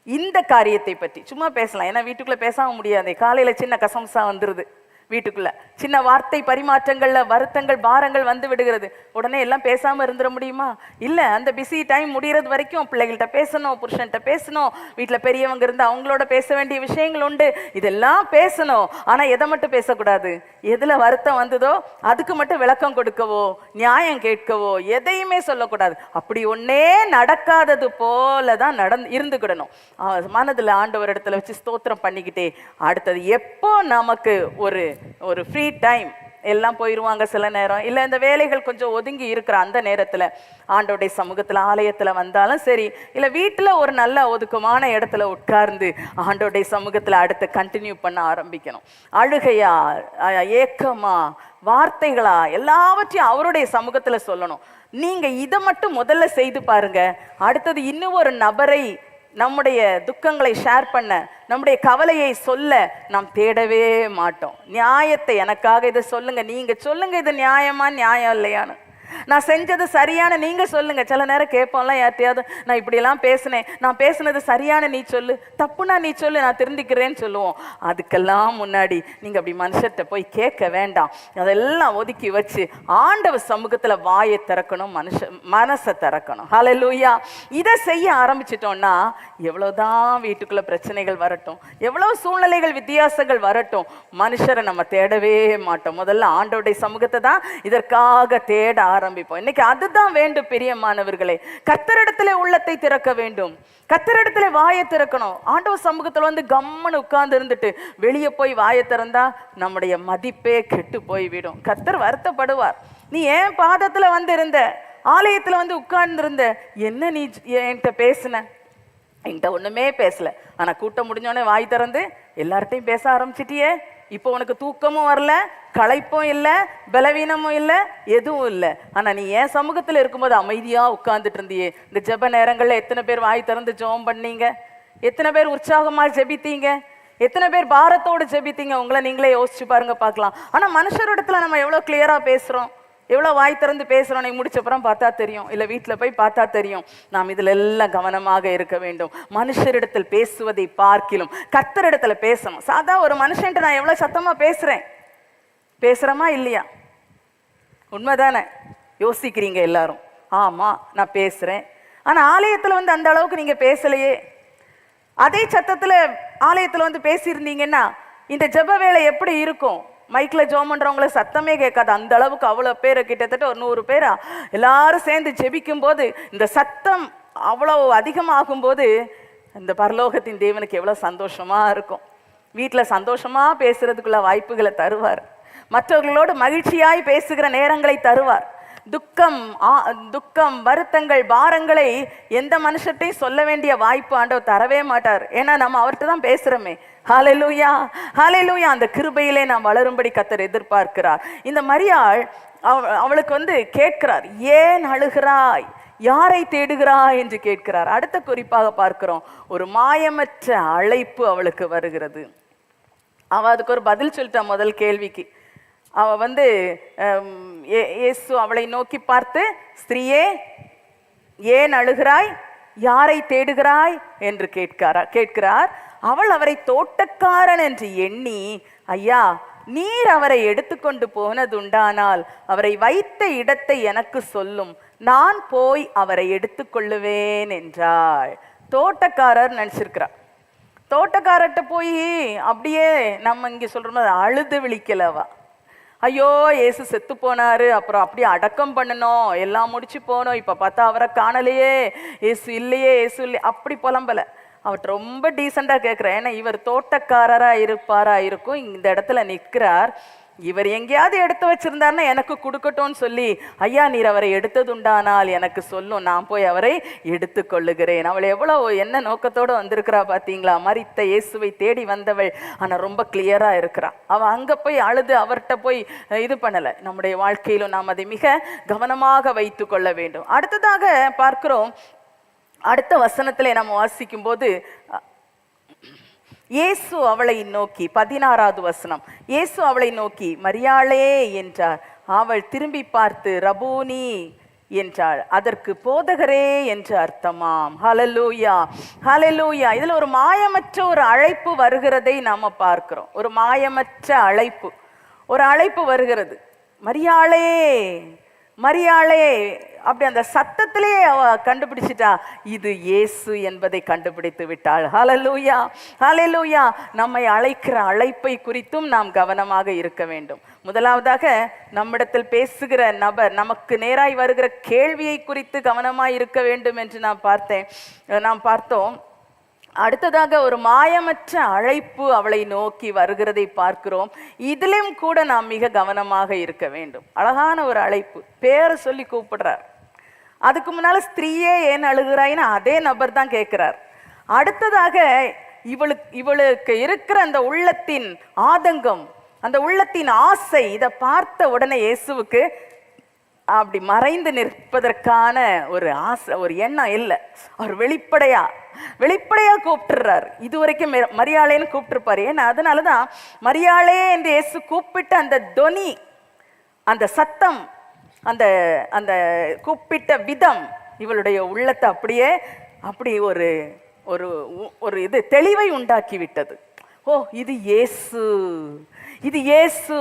இந்த காரியத்தை பற்றி சும்மா பேசலாம், ஏன்னா வீட்டுக்குள்ள பேசாம முடியாது. காலையில சின்ன கசம்சா வந்துருது, வீட்டுக்குள்ள சின்ன வார்த்தை பரிமாற்றங்கள்ல வருத்தங்கள் பாரங்கள் வந்து விடுகிறது. உடனே எல்லாம் பேசாம இருந்துட முடியுமா? இல்ல, அந்த பிஸி டைம் முடிகிறது வரைக்கும் பிள்ளைகள்கிட்ட பேசணும், புருஷன்கிட்ட பேசணும், வீட்டுல பெரியவங்க இருந்து அவங்களோட பேச வேண்டிய விஷயங்கள் உண்டு, இதெல்லாம் பேசணும். ஆனா எதை மட்டும் பேசக்கூடாது? எதுல வருத்தம் வந்ததோ அதுக்கு மட்டும் விளக்கம் கொடுக்கவோ நியாயம் கேட்கவோ எதையுமே சொல்லக்கூடாது. அப்படி ஒன்னே நடக்காதது போலதான் இருந்துக்கிடணும். மனதுல ஆண்டவர் இடத்துல வச்சு ஸ்தோத்திரம் பண்ணிக்கிட்டே, அடுத்தது எப்போ நமக்கு ஒரு ஃப்ரீ டைம், எல்லாம் போயிடுவாங்க சில நேரம், இல்லை இந்த வேலைகள் கொஞ்சம் ஒதுங்கி இருக்கிற அந்த நேரத்தில் ஆண்டோடைய சமூகத்தில் ஆலயத்தில் வந்தாலும் சரி, இல்லை வீட்டில் ஒரு நல்ல ஒதுக்கமான இடத்துல உட்கார்ந்து ஆண்டோடைய சமூகத்தில் அடுத்து கண்டினியூ பண்ண ஆரம்பிக்கணும். அழுகையா, ஏக்கமா, வார்த்தைகளா, எல்லாவற்றையும் அவருடைய சமூகத்தில் சொல்லணும். நீங்கள் இதை மட்டும் முதல்ல செய்து பாருங்க. அடுத்தது இன்னும் ஒரு நபரை நம்முடைய துக்கங்களை ஷேர் பண்ண, நம்முடைய கவலையை சொல்ல நாம் தேடவே மாட்டோம். நியாயத்தை, எனக்காக இதை சொல்லுங்க, நீங்க சொல்லுங்க, இது நியாயமா நியாயம் இல்லையான்னு, நான் செஞ்சது சரியான நீங்க சொல்லுங்க. சில நேரம் கேட்போம்ல யார்ட்டையாவது, நான் இப்படியெல்லாம் பேசினேன், நான் பேசுனது சரியான நீ சொல்லு, தப்புனா நீ சொல்லு, நான் திருந்திக்கிறேன்னு சொல்லுவோம். அதுக்கெல்லாம் முன்னாடி நீங்க அப்படி மனுஷர்கிட்ட போய் கேட்க வேண்டாம். அதெல்லாம் ஒதுக்கி வச்சு ஆண்டவர் சமூகத்துல வாயை திறக்கணும், மனசை திறக்கணும். ஹல்லேலூயா. இதை செய்ய ஆரம்பிச்சிட்டோம்னா எவ்வளவுதான் வீட்டுக்குள்ள பிரச்சனைகள் வரட்டும், எவ்வளவு சூழ்நிலைகள் வித்தியாசங்கள் வரட்டும், மனுஷரை நம்ம தேடவே மாட்டோம். முதல்ல ஆண்டவருடைய சமூகத்தை தான் இதற்காக தேட ஆரம்பிப்போம். இன்னைக்கு அதுதான் வேண்டும் பிரியமானவர்களே. கர்த்தரிடத்திலே உள்ளத்தை திறக்க வேண்டும், கர்த்தரிடத்திலே வாயை திறக்கணும். ஆண்டவர் சமூகத்துல வந்து கம்முன்னு உட்கார்ந்து இருந்துட்டு வெளியே போய் வாயை திறந்தா நம்முடைய மதிப்பே கெட்டு போய்விடும். கர்த்தர் வருத்தப்படுவார். நீ ஏன் பாதத்துல வந்து இருந்த, ஆலயத்துல வந்து உட்கார்ந்து இருந்த, என்ன நீ என்கிட்ட பேசுன? என்கிட்ட ஒண்ணுமே பேசல, ஆனா கூட்டம் முடிஞ்சோடனே வாய் திறந்து எல்லார்ட்டையும் பேச ஆரம்பிச்சிட்டியே. இப்போ உனக்கு தூக்கமும் வரல, களைப்பும் இல்லை, பலவீனமும் இல்லை, எதுவும் இல்லை. ஆனா நீ ஏன் சமூகத்துல இருக்கும்போது அமைதியா உட்கார்ந்துட்டு இருந்தியே. இந்த ஜெப நேரங்கள்ல எத்தனை பேர் வாய் திறந்து ஜெபம் பண்ணீங்க? எத்தனை பேர் உற்சாகமா ஜெபித்தீங்க? எத்தனை பேர் பாரத்தோடு ஜெபித்தீங்க? உங்களை நீங்களே யோசிச்சு பாருங்க, பார்க்கலாம். ஆனா மனுஷரிடத்துல நம்ம எவ்வளவு கிளியரா பேசுறோம், எவ்வளோ வாய் திறந்து பேசுகிறோம். நீ முடிச்சப்புறம் பார்த்தா தெரியும், இல்லை வீட்டில் போய் பார்த்தா தெரியும். நாம் இதில் எல்லாம் கவனமாக இருக்க வேண்டும். மனுஷரிடத்தில் பேசுவதை பார்க்கிலும் கர்த்தரிடத்துல பேசணும். சாதா ஒரு மனுஷன்ட்டு நான் எவ்வளோ சத்தமாக பேசுகிறோமா இல்லையா? உண்மைதானே? யோசிக்கிறீங்க எல்லாரும். ஆமாம், நான் பேசுகிறேன். ஆனால் ஆலயத்தில் வந்து அந்த அளவுக்கு நீங்கள் பேசலையே. அதே சத்தத்தில் ஆலயத்தில் வந்து பேசியிருந்தீங்கன்னா இந்த ஜெப வேலை எப்படி இருக்கும்? மைக்கில் ஜெபம் பண்ணுறவங்களுக்கு சத்தமே கேட்காது. அந்த அளவுக்கு அவ்வளோ பேர், கிட்டத்தட்ட ஒரு 100 பேரா எல்லாரும் சேர்ந்து ஜெபிக்கும் போது இந்த சத்தம் அவ்வளோ அதிகமாகும் போது இந்த பரலோகத்தின் தேவனுக்கு எவ்வளோ சந்தோஷமா இருக்கும். வீட்டில் சந்தோஷமா பேசுறதுக்குள்ள வாய்ப்புகளை தருவார். மற்றவர்களோடு மகிழ்ச்சியாய் பேசுகிற நேரங்களை தருவார். துக்கம், வருத்தங்கள், பாரங்களை எந்த மனுஷத்தையும் சொல்ல வேண்டிய வாய்ப்பு ஆண்டவர் தரவே மாட்டார். ஏன்னா நம்ம அவர்கிட்ட தான் பேசுறோமே. ஹல்லேலூயா, ஹல்லேலூயா. அந்த கிருபையிலே நாம் வளரும்படி கர்த்தர் எதிர்பார்க்கிறார். இந்த மரியாள் அவளுக்கு வந்து கேட்கிறார், ஏன் அழுகிறாய், யாரை தேடுகிறாய் என்று கேட்கிறார். அடுத்த குறிப்பாக பார்க்கிறோம், ஒரு மாயமற்ற அழைப்பு அவளுக்கு வருகிறது. அவ அதுக்கு ஒரு பதில் சொல்லிட்டா. முதல் கேள்விக்கு அவ வந்து இயேசு அவளை நோக்கி பார்த்து, ஸ்திரீயே ஏன் அழுகிறாய், யாரை தேடுகிறாய் என்று கேட்கிறார். அவள் அவரை தோட்டக்காரன் என்று எண்ணி, ஐயா நீர் அவரை எடுத்துக்கொண்டு போனதுண்டானால் அவரை வைத்த இடத்தை எனக்கு சொல்லும், நான் போய் அவரை எடுத்துக்கொள்ளுவேன் என்றாள். தோட்டக்காரர் நினைச்சிருக்கிறார். தோட்டக்காரர்கிட்ட போய் அப்படியே நம்ம இங்க சொல்ற மாதிரி அழுது விழிக்கலவா. ஐயோ ஏசு செத்து போனாரு, அப்புறம் அப்படியே அடக்கம் பண்ணணும், எல்லாம் முடிச்சு போனோம், இப்ப பார்த்தா அவரை காணலையே, ஏசு இல்லையே, ஏசு இல்லையே, அப்படி புலம்பல. அவர்கிட்ட ரொம்ப டீசெண்டாக கேட்குறேன். ஏன்னா இவர் தோட்டக்காரராக இருப்பாரா இருக்கும், இந்த இடத்துல நிற்கிறார். இவர் எங்கேயாவது எடுத்து வச்சிருந்தாருன்னா எனக்கு கொடுக்கட்டும்னு சொல்லி, ஐயா நீர் அவரை எடுத்ததுண்டானால் எனக்கு சொல்லும், நான் போய் அவரை எடுத்து கொள்ளுகிறேன். அவள் எவ்வளோ என்ன நோக்கத்தோடு வந்திருக்கிறா பார்த்தீங்களா? மரித்த இயேசுவை தேடி வந்தவள். ஆனால் ரொம்ப கிளியராக இருக்கிறான். அவள் அங்கே போய் அழுது அவர்கிட்ட போய் இது பண்ணலை. நம்முடைய வாழ்க்கையிலும் நாம் அதை மிக கவனமாக வைத்து கொள்ள வேண்டும். அடுத்ததாக பார்க்கிறோம், அடுத்த வசனத்திலே நம்ம வாசிக்கும் போது, இயேசு அவளை நோக்கி, 16வது வசனம், இயேசு அவளை நோக்கி மரியாளே என்றார். அவள் திரும்பி பார்த்து ரபூனி என்றாள். அதற்கு போதகரே என்று அர்த்தமாம். ஹல்லேலூயா, ஹல்லேலூயா. இதுல ஒரு மாயமற்ற ஒரு அழைப்பு வருகிறதை நாம பார்க்கிறோம். ஒரு மாயமற்ற அழைப்பு, ஒரு அழைப்பு வருகிறது. மரியாளே, மரியாளே. அப்படி அந்த சத்தத்திலே அவ கண்டுபிடிச்சிட்டா, இது இயேசு என்பதை கண்டுபிடித்து விட்டாள். ஹல்லேலூயா, ஹல்லேலூயா. நம்மை அழைக்கிற அழைப்பை குறித்தும் நாம் கவனமாக இருக்க வேண்டும். முதலாவதாக நம்மிடத்தில் பேசுகிற நபர், நமக்கு நேராய் வருகிற கேள்வியை குறித்து கவனமாய் இருக்க வேண்டும் என்று நாம் பார்த்தோம். அடுத்ததாக ஒரு மாயமற்ற அழைப்பு அவளை நோக்கி வருகிறதை பார்க்கிறோம். இதிலும் கூட நாம் மிக கவனமாக இருக்க வேண்டும். அழகான ஒரு அழைப்பு, பேரை சொல்லி கூப்பிடுறார். அதுக்கு முன்னால ஸ்திரீயே ஏன் அழுகிறாயின்னு அதே நபர் தான் கேட்கிறார். அடுத்ததாக இவளுக்கு இருக்கிற அந்த உள்ளத்தின் ஆதங்கம், அந்த உள்ளத்தின் ஆசை, இதை பார்த்த உடனே இயேசுவுக்கு அப்படி மறைந்து நிற்பதற்கான ஒரு ஆசை, ஒரு எண்ணம் இல்லை. அவர் வெளிப்படையா கூப்பிட்டுறார். இதுவரைக்கும் மரியாளேன்னு கூப்பிட்டுருப்பாரு. ஏன்னா அதனாலதான் மரியாளே என்று இயேசு கூப்பிட்ட அந்த தொனி, அந்த சத்தம், அந்த அந்த கூப்பிட்ட விதம் இவளுடைய உள்ளத்தை அப்படி ஒரு இது தெளிவை உண்டாக்கி விட்டது. ஓ, இது இயேசு, இது இயேசு.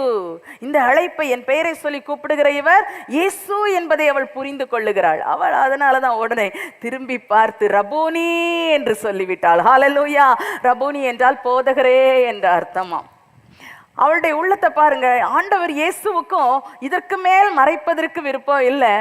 இந்த அழைப்பை, என் பெயரை சொல்லி கூப்பிடுகிற இவர் இயேசு என்பதை அவள் புரிந்து கொள்ளுகிறாள். அவள் அதனாலதான் உடனே திரும்பி பார்த்து ரபூனி என்று சொல்லிவிட்டாள். ஹல்லேலூயா. ரபூனி என்றால் போதகரே என்ற அர்த்தமாம். அவளுடைய உள்ளத்தை பாருங்க. ஆண்டவர் இயேசுவுக்கும் இதற்கு மேல் மறைப்பதற்கு விருப்பம் இல்லை.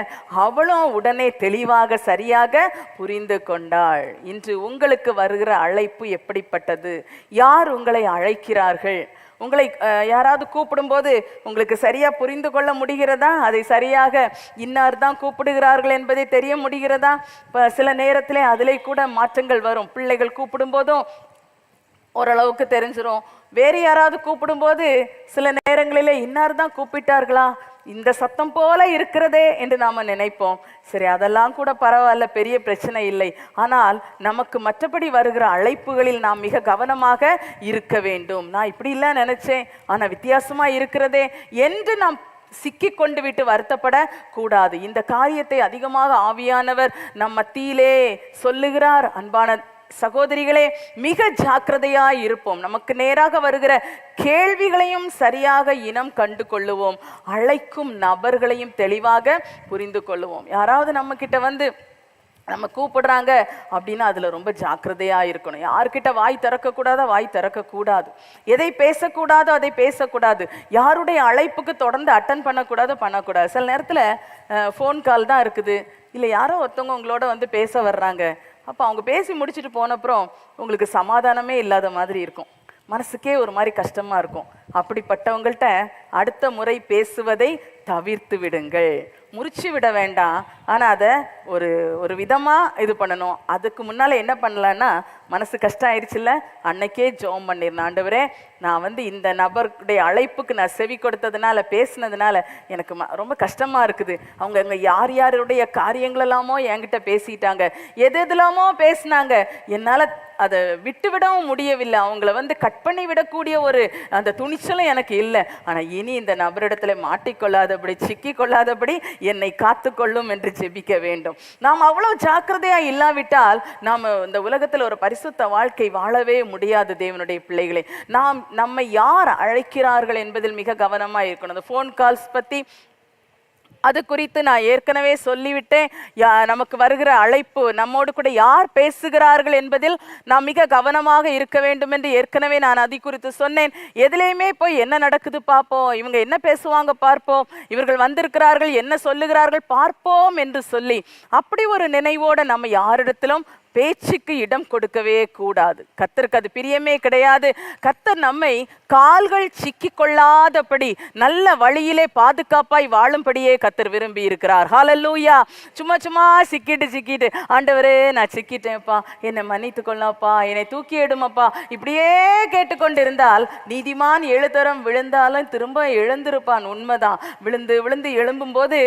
அவளும் உடனே தெளிவாக சரியாக புரிந்து கொண்டாள். இன்று உங்களுக்கு வருகிற அழைப்பு எப்படிப்பட்டது? யார் உங்களை அழைக்கிறார்கள்? உங்களை யாராவது கூப்பிடும்போது உங்களுக்கு சரியா புரிந்து கொள்ள முடிகிறதா? அதை சரியாக இன்னார் தான் கூப்பிடுகிறார்கள் என்பதை தெரிய முடிகிறதா? இப்போ சில நேரத்திலே அதிலே கூட மாற்றங்கள் வரும். பிள்ளைகள் கூப்பிடும் போதும் ஓரளவுக்கு தெரிஞ்சிடும். வேறு யாராவது கூப்பிடும்போது சில நேரங்களிலே இன்னார் தான் கூப்பிட்டார்களா, இந்த சத்தம் போல இருக்கிறதே என்று நாம நினைப்போம். சரி, அதெல்லாம் கூட பரவாயில்ல, பெரிய பிரச்சனை இல்லை. ஆனால் நமக்கு மற்றபடி வருகிற அழைப்புகளில் நாம் மிக கவனமாக இருக்க வேண்டும். நான் இப்படி இல்லை நினைச்சேன், ஆனா வித்தியாசமா இருக்கிறதே என்று நாம் சிக்கி கொண்டு விட்டு வருத்தப்பட கூடாது. இந்த காரியத்தை அதிகமாக ஆவியானவர் நம் மத்தியிலே சொல்லுகிறார். அன்பான சகோதரிகளே, மிக ஜாக்கிரதையாய் இருப்போம். நமக்கு நேராக வருகிற கேள்விகளையும் சரியாக இனம் கண்டு கொள்ளுவோம். அழைக்கும் நபர்களையும் தெளிவாக புரிந்து கொள்ளுவோம். யாராவது நம்ம கிட்ட வந்து நம்ம கூப்பிடுறாங்க அப்படின்னா அதுல ரொம்ப ஜாக்கிரதையா இருக்கணும். யார்கிட்ட வாய் திறக்கக்கூடாதோ வாய் திறக்கக்கூடாது, எதை பேசக்கூடாதோ அதை பேசக்கூடாது, யாருடைய அழைப்புக்கு தொடர்ந்து அட்டன் பண்ணக்கூடாது. சில நேரத்துல ஃபோன் கால் தான் இருக்குது, இல்லை யாரோ ஒருத்தவங்க உங்களோட வந்து பேச வர்றாங்க. அப்போ அவங்க பேசி முடிச்சுட்டு போனப்புறம் உங்களுக்கு சமாதானமே இல்லாத மாதிரி இருக்கும், மனசுக்கே ஒரு மாதிரி கஷ்டமா இருக்கும். அப்படிப்பட்டவங்கள்ட்ட அடுத்த முறை பேசுவதை தவிர்த்து விடுங்கள். முறிச்சு விட வேண்டாம், ஆனால் அதை ஒரு விதமாக இது பண்ணணும். அதுக்கு முன்னால் என்ன பண்ணலான்னா, மனசு கஷ்டம் ஆயிடுச்சுல்ல, அன்னைக்கே ஜெபம் பண்ணிடணும். ஆண்டவரே, நான் வந்து இந்த நபருடைய அழைப்புக்கு நான் செவி கொடுத்ததுனால, பேசினதுனால எனக்கு ரொம்ப கஷ்டமாக இருக்குது. அவங்க அங்கே யாருடைய காரியங்களெல்லாமோ என்கிட்ட பேசிட்டாங்க, எதெல்லாமோ பேசினாங்க, என்னால் அதை விட்டுவிடவும் முடியவில்லை. அவங்கள வந்து கட் பண்ணி விடக்கூடிய அந்த துணிச்சலும் எனக்கு இல்லை. ஆனால் இனி இந்த நபரிடத்துல மாட்டிக்கொள்ளாதபடி, சிக்கி கொள்ளாதபடி என்னை காத்து கொள்ளும் என்று ஜெபிக்க வேண்டும். நாம் அவ்வளவு ஜாக்கிரதையா இல்லாவிட்டால் நாம் இந்த உலகத்தில் ஒரு பரிசுத்த வாழ்க்கை வாழவே முடியாது. தேவனுடைய பிள்ளைகளை, நம்மை யார் அழைக்கிறார்கள் என்பதில் மிக கவனமா இருக்கணும். அந்த ஃபோன் கால்ஸ் பத்தி அது குறித்து நான் ஏற்கனவே சொல்லிவிட்டேன். நமக்கு வருகிற அழைப்பு, நம்மோடு கூட யார் பேசுகிறார்கள் என்பதில் நாம் மிக கவனமாக இருக்க வேண்டும் என்று ஏற்கனவே நான் அதை குறித்து சொன்னேன். எதிலையுமே போய் என்ன நடக்குது பார்ப்போம், இவங்க என்ன பேசுவாங்க பார்ப்போம், இவர்கள் வந்திருக்கிறார்கள் என்ன சொல்லுகிறார்கள் பார்ப்போம் என்று சொல்லி அப்படி ஒரு நினைவோடு நம்ம யாரிடத்திலும் பேச்சுக்கு இடம் கொடுக்கவே கூடாது. கர்த்தருக்கு அது பிரியமே கிடையாது. கர்த்தர் நம்மை கால்கள் சிக்கி கொள்ளாதபடி நல்ல வழியிலே பாதுகாப்பாய் வாழும்படியே கர்த்தர் விரும்பி இருக்கிறார். ஹல்லேலூயா. சும்மா சும்மா சிக்கிட்டு ஆண்டவரே நான் சிக்கிட்டேன்ப்பா, என்னை மன்னித்து கொள்ளப்பா, என்னை தூக்கி எடுமப்பா, இப்படியே கேட்டுக்கொண்டு இருந்தால் நீதிமான் 7 தரம் விழுந்தாலும் திரும்ப எழுந்திருப்பான். உண்மைதான். விழுந்து விழுந்து எழும்பும் போது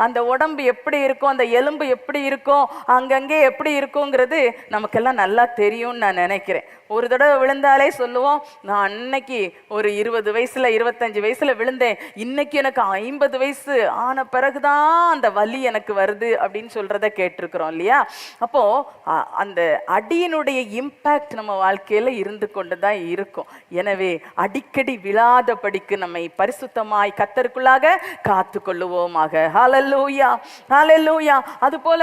அந்த உடம்பு எப்படி இருக்கும், அந்த எலும்பு எப்படி இருக்கும், அங்கங்கே எப்படி இருக்குங்கிறது நமக்கெல்லாம் நல்லா தெரியும்னு நான் நினைக்கிறேன். ஒரு தடவை விழுந்தாலே சொல்லுவோம், நான் அன்னைக்கு ஒரு 20 வயசுல 25 வயசுல விழுந்தேன், இன்னைக்கு எனக்கு 50 வயசு ஆன பிறகுதான் அந்த வலி எனக்கு வருது அப்படின்னு சொல்றத கேட்டிருக்கிறோம் இல்லையா? அப்போ அந்த அடியினுடைய இம்பாக்ட் நம்ம வாழ்க்கையில இருந்து கொண்டுதான் இருக்கும். எனவே அடிக்கடி விழாதபடிக்கு நம்மை பரிசுத்தமாய் கர்த்தருக்குள்ளாக காத்து கொள்ளுவோமாக. ஹல்லேலூயா, ஹல்லேலூயா. அது போல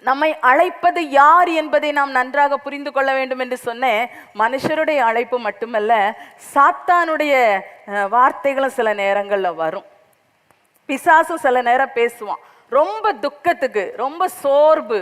நம்மை அழைப்பது யார் என்பதை நாம் நன்றாக புரிந்து கொள்ள வேண்டும் என்று சொன்னேன். மனுஷருடைய அழைப்பு மட்டுமல்ல, சாத்தானுடைய வார்த்தைகளும் சில நேரங்கள்ல வரும். பிசாசும் சில நேரம் பேசுவான். ரொம்ப துக்கத்துக்கு, ரொம்ப சோர்வு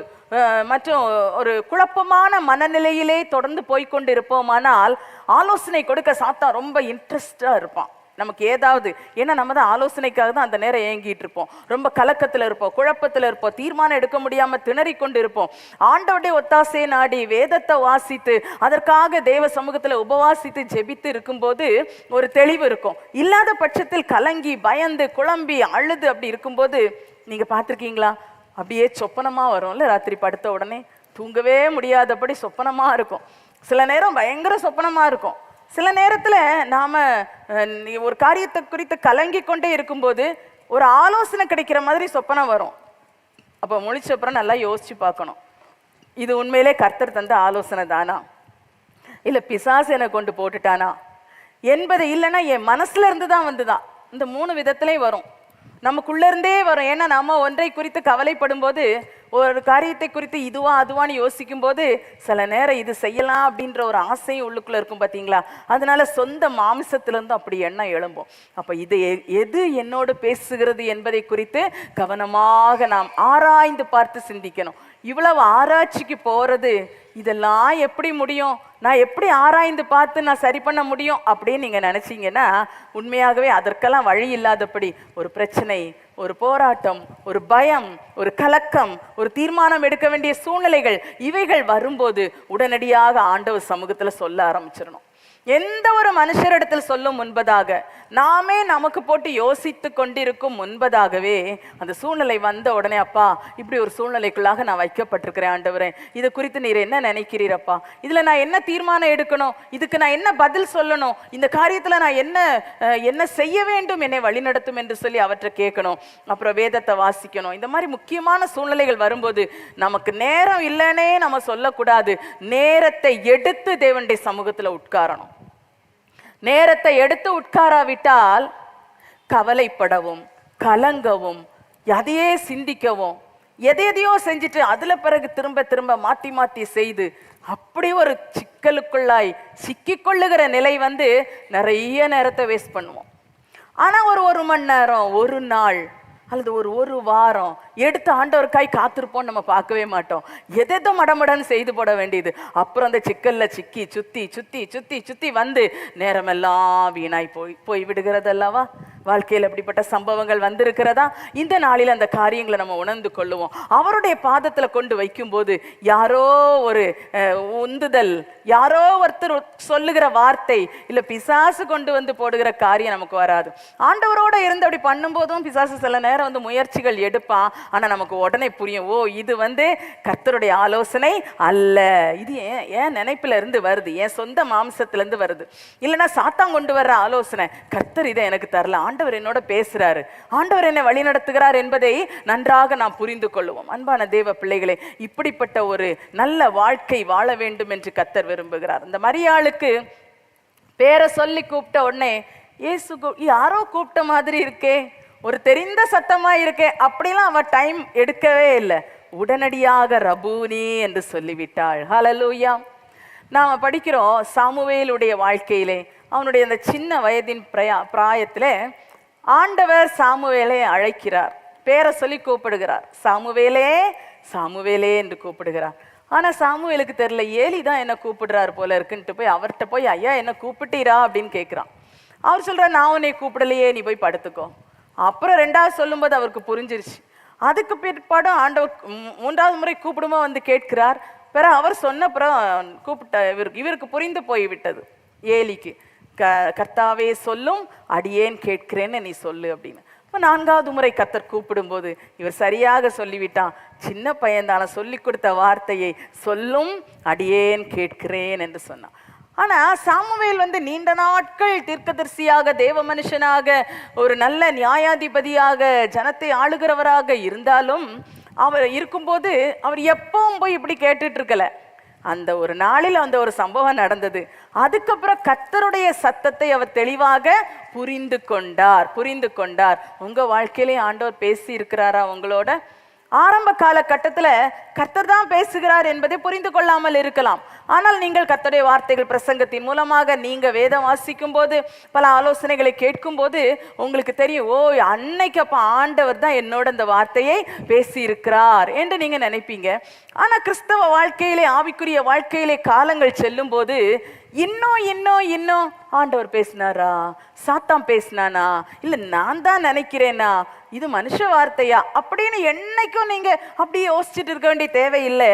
மற்றும் ஒரு குழப்பமான மனநிலையிலே தொடர்ந்து போய்கொண்டு இருப்போமானால் ஆலோசனை கொடுக்க சாத்தான் ரொம்ப இன்ட்ரெஸ்டா இருப்பான் நமக்கு ஏதாவது. ஏன்னா நம்ம தான் ஆலோசனைக்காக தான் அந்த நேரம் ஏங்கிட்டு இருப்போம். ரொம்ப கலக்கத்தில் இருப்போம், குழப்பத்தில் இருப்போம், தீர்மானம் எடுக்க முடியாம திணறி கொண்டு இருப்போம். ஆண்டவருடைய ஒத்தாசை நாடி வேதத்தை வாசித்து அதற்காக தேவ சமூகத்துல உபவாசித்து ஜெபித்து இருக்கும்போது ஒரு தெளிவு இருக்கும். இல்லாத பட்சத்தில் கலங்கி பயந்து குழம்பி அழுது அப்படி இருக்கும்போது நீங்க பார்த்திருக்கீங்களா, அப்படியே சொப்பனமா வரும்ல. ராத்திரி படுத்த உடனே தூங்கவே முடியாதபடி சொப்பனமா இருக்கும். சில நேரம் பயங்கர சொப்பனமா இருக்கும். சில நேரத்துல நாம ஒரு காரியத்தை குறித்து கலங்கி கொண்டே இருக்கும்போது ஒரு ஆலோசனை கிடைக்கிற மாதிரி சொப்பனம் வரும். அப்ப முழிச்ச அப்புறம் நல்லா யோசிச்சு பார்க்கணும், இது உண்மையிலே கர்த்தர் தந்த ஆலோசனை தானா, இல்ல பிசாசு என்னை கொண்டு போட்டுட்டானா என்பது. இல்லைன்னா என் மனசுல இருந்து தான் வந்துதான். இந்த 3 விதத்திலையும் வரும், நமக்குள்ள இருந்தே வரும். ஏன்னா நாம ஒன்றை குறித்து கவலைப்படும் போது, ஒரு காரியத்தை குறித்து இதுவா அதுவான்னு யோசிக்கும் போது சில நேரம் இது செய்யலாம் அப்படின்ற ஒரு ஆசையும் உள்ளுக்குள்ள இருக்கும் பார்த்தீங்களா? அதனால சொந்த மாமிசத்திலிருந்து அப்படி எண்ணம் எழும்பும். அப்ப இது எது என்னோடு பேசுகிறது என்பதை குறித்து கவனமாக நாம் ஆராய்ந்து பார்த்து சிந்திக்கணும். இவ்வளவு ஆராய்ச்சிக்கு போறது, இதெல்லாம் எப்படி முடியும், நான் எப்படி ஆராய்ந்து பார்த்து நான் சரி பண்ண முடியும் அப்படின்னு நீங்க நினைச்சீங்கன்னா உண்மையாகவே அதற்கெல்லாம் வழி இல்லாதபடி ஒரு பிரச்சனை, ஒரு போராட்டம், ஒரு பயம், ஒரு கலக்கம், ஒரு தீர்மானம் எடுக்க வேண்டிய சூழ்நிலைகள், இவைகள் வரும்போது உடனடியாக ஆண்டவர் சமூகத்துல சொல்ல ஆரம்பிச்சிடணும். எந்த ஒரு மனுஷரிடத்தில் சொல்லும் முன்பதாக, நாமே நமக்கு போட்டு யோசித்து கொண்டிருக்கும் முன்பதாகவே அந்த சூழ்நிலை வந்த உடனே, அப்பா இப்படி ஒரு சூழ்நிலைக்குள்ளாக நான் வைக்கப்பட்டிருக்கிறேன் ஆண்டவரே, இதை குறித்து நீர் என்ன நினைக்கிறீரப்பா, இதுல நான் என்ன தீர்மானம் எடுக்கணும், இதுக்கு நான் என்ன பதில் சொல்லணும், இந்த காரியத்துல நான் என்ன செய்ய வேண்டும், என்னை வழிநடத்தும் என்று சொல்லி அவற்றை கேட்கணும். அப்புறம் வேதத்தை வாசிக்கணும். இந்த மாதிரி முக்கியமான சூழ்நிலைகள் வரும்போது நமக்கு நேரம் இல்லைன்னே நம்ம சொல்லக்கூடாது. நேரத்தை எடுத்து தேவனுடைய சமூகத்துல உட்காரணும். நேரத்தை எடுத்து உட்காராவிட்டால் கவலைப்படவும் கலங்கவும் அதையே சிந்திக்கவும் எதையோ செஞ்சுட்டு அதுல பிறகு திரும்ப திரும்ப மாத்தி மாத்தி செய்து அப்படி ஒரு சிக்கலுக்குள்ளாய் சிக்கிக்கொள்ளுகிற நிலை வந்து நிறைய நேரத்தை வேஸ்ட் பண்ணுவோம். ஆனா ஒரு மணி நேரம், ஒரு நாள் அல்லது ஒரு வாரம் எடுத்து ஆண்டவருக்காய் காத்திருப்போம் நம்ம பார்க்கவே மாட்டோம். எதோ மடமடன்னு செய்து போட வேண்டியது. அப்புறம் அந்த சிக்கல்ல சிக்கி சுத்தி சுத்தி சுத்தி சுத்தி வந்து நேரமெல்லாம் வீணாய் போய் விடுகிறது அல்லவா? வாழ்க்கையில் அப்படிப்பட்ட சம்பவங்கள் வந்திருக்கிறதா? இந்த நாளில் அந்த காரியங்களை நம்ம உணர்ந்து கொள்ளுவோம். அவருடைய பாதத்துல கொண்டு வைக்கும் போது யாரோ ஒரு உந்துதல், யாரோ ஒருத்தர் சொல்லுகிற வார்த்தை, இல்ல பிசாசு கொண்டு வந்து போடுகிற காரியம் நமக்கு வராது. ஆண்டவரோட இருந்து அப்படி பண்ணும் போதும் பிசாசு சில நேரம் வந்து முயற்சிகள் எடுப்பான். ஆனா நமக்கு உடனே புரியும், ஓ இது வந்து கர்த்தருடைய ஆலோசனை அல்ல, இது ஏன் நினைப்புல இருந்து வருது, என் சொந்த மாம்சத்துல இருந்து வருது, இல்லைன்னா சாத்தான் கொண்டு வர்ற ஆலோசனை, கர்த்தர் இதை எனக்கு தரல, ஆண்டவர் என்னோட பேசுறாரு, ஆண்டவர் என்னை வழி நடத்துகிறார் என்பதை நன்றாக நாம் புரிந்து கொள்வோம். அன்பான தேவ பிள்ளைகளே, இப்படிப்பட்ட ஒரு நல்ல வாழ்க்கை வாழ வேண்டும் என்று கர்த்தர் விரும்புகிறார். இந்த மரியாளுக்கு பேரை சொல்லி கூப்பிட்ட உடனே இயேசு யாரோ கூப்பிட்ட மாதிரி இருக்கே, ஒரு தெரிந்த சத்தமா இருக்கே, அப்படிலாம் அவ டைம் எடுக்கவே இல்லை. உடனடியாக ரபூனி என்று சொல்லிவிட்டாள். ஹல்லேலூயா. நாம படிக்கிறோம் சாமுவேலுடைய வாழ்க்கையிலே, அவனுடைய அந்த சின்ன வயதின் பிராயத்துல ஆண்டவர் சாமுவேலை அழைக்கிறார், பேரை சொல்லி கூப்பிடுகிறார். சாமுவேலே சாமுவேலே என்று கூப்பிடுகிறார். ஆனா சாமுவேலுக்கு தெரியல, ஏலி தான் என்ன கூப்பிடுறாரு போல இருக்குன்ட்டு போய் அவர்கிட்ட போய், ஐயா என்ன கூப்பிட்டீரா அப்படின்னு கேட்குறான். அவர் சொல்றார், நான் உன்னை கூப்பிடலையே, நீ போய் படுத்துக்கோ. அப்புறம் 2வது சொல்லும்போது அவருக்கு புரிஞ்சிருச்சு. அதுக்கு பிற்பாடும் ஆண்டவர் 3வது முறை கூப்பிடுமா வந்து கேட்கிறார். பிறகு அவர் சொன்னப்புறம் கூப்பிட்ட இவருக்கு புரிந்து போய்விட்டது ஏலிக்கு. கர்த்தாவே சொல்லும், அடியேன் கேட்கிறேன்னு நீ சொல்லு அப்படின்னு. இப்போ 4வது முறை கர்த்தர் கூப்பிடும்போது இவர் சரியாக சொல்லிவிட்டான். சின்ன பையன்தான, சொல்லி கொடுத்த வார்த்தையை சொல்லும், அடியேன் கேட்கிறேன் என்று சொன்னான். ஆனா சாமுவேல் வந்து நீண்ட நாட்கள் தீர்க்கதரிசியாக, தேவ மனுஷனாக, ஒரு நல்ல நியாயாதிபதியாக, ஜனத்தை ஆளுகிறவராக இருந்தாலும் அவர் இருக்கும்போது அவர் எப்பவும் போய் இப்படி கேட்டுட்டு இருக்கல. அந்த ஒரு நாளில் அந்த ஒரு சம்பவம் நடந்தது. அதுக்கப்புறம் கர்த்தருடைய சத்தத்தை அவர் தெளிவாக புரிந்து கொண்டார். உங்க வாழ்க்கையிலேயே ஆண்டவர் பேசி இருக்கிறாரா உங்களோட? ஆரம்ப காலகட்டத்துல கர்த்தர் தான் பேசுகிறார் என்பதை புரிந்து கொள்ளாமல் இருக்கலாம். ஆனால் நீங்கள் கர்த்தருடைய வார்த்தைகள் பிரசங்கத்தின் மூலமாக நீங்க வேதம் வாசிக்கும் போது, பல ஆலோசனைகளை கேட்கும் போது உங்களுக்கு தெரியும், ஓ அன்னைக்கு அப்ப ஆண்டவர் தான் என்னோட இந்த வார்த்தையை பேசி இருக்கிறார் என்று நீங்க நினைப்பீங்க. ஆனா கிறிஸ்தவ வாழ்க்கையிலே, ஆவிக்குரிய வாழ்க்கையிலே காலங்கள் செல்லும் போது இன்னும் ஆண்டவர் பேசினாரா, சாத்தான் பேசினானா, இல்ல நான் தான் நினைக்கிறேனா, இது மனுஷ வார்த்தையா அப்படின்னு என்னைக்கும் நீங்க அப்படியே யோசிச்சுட்டு இருக்க வேண்டிய தேவையில்லை.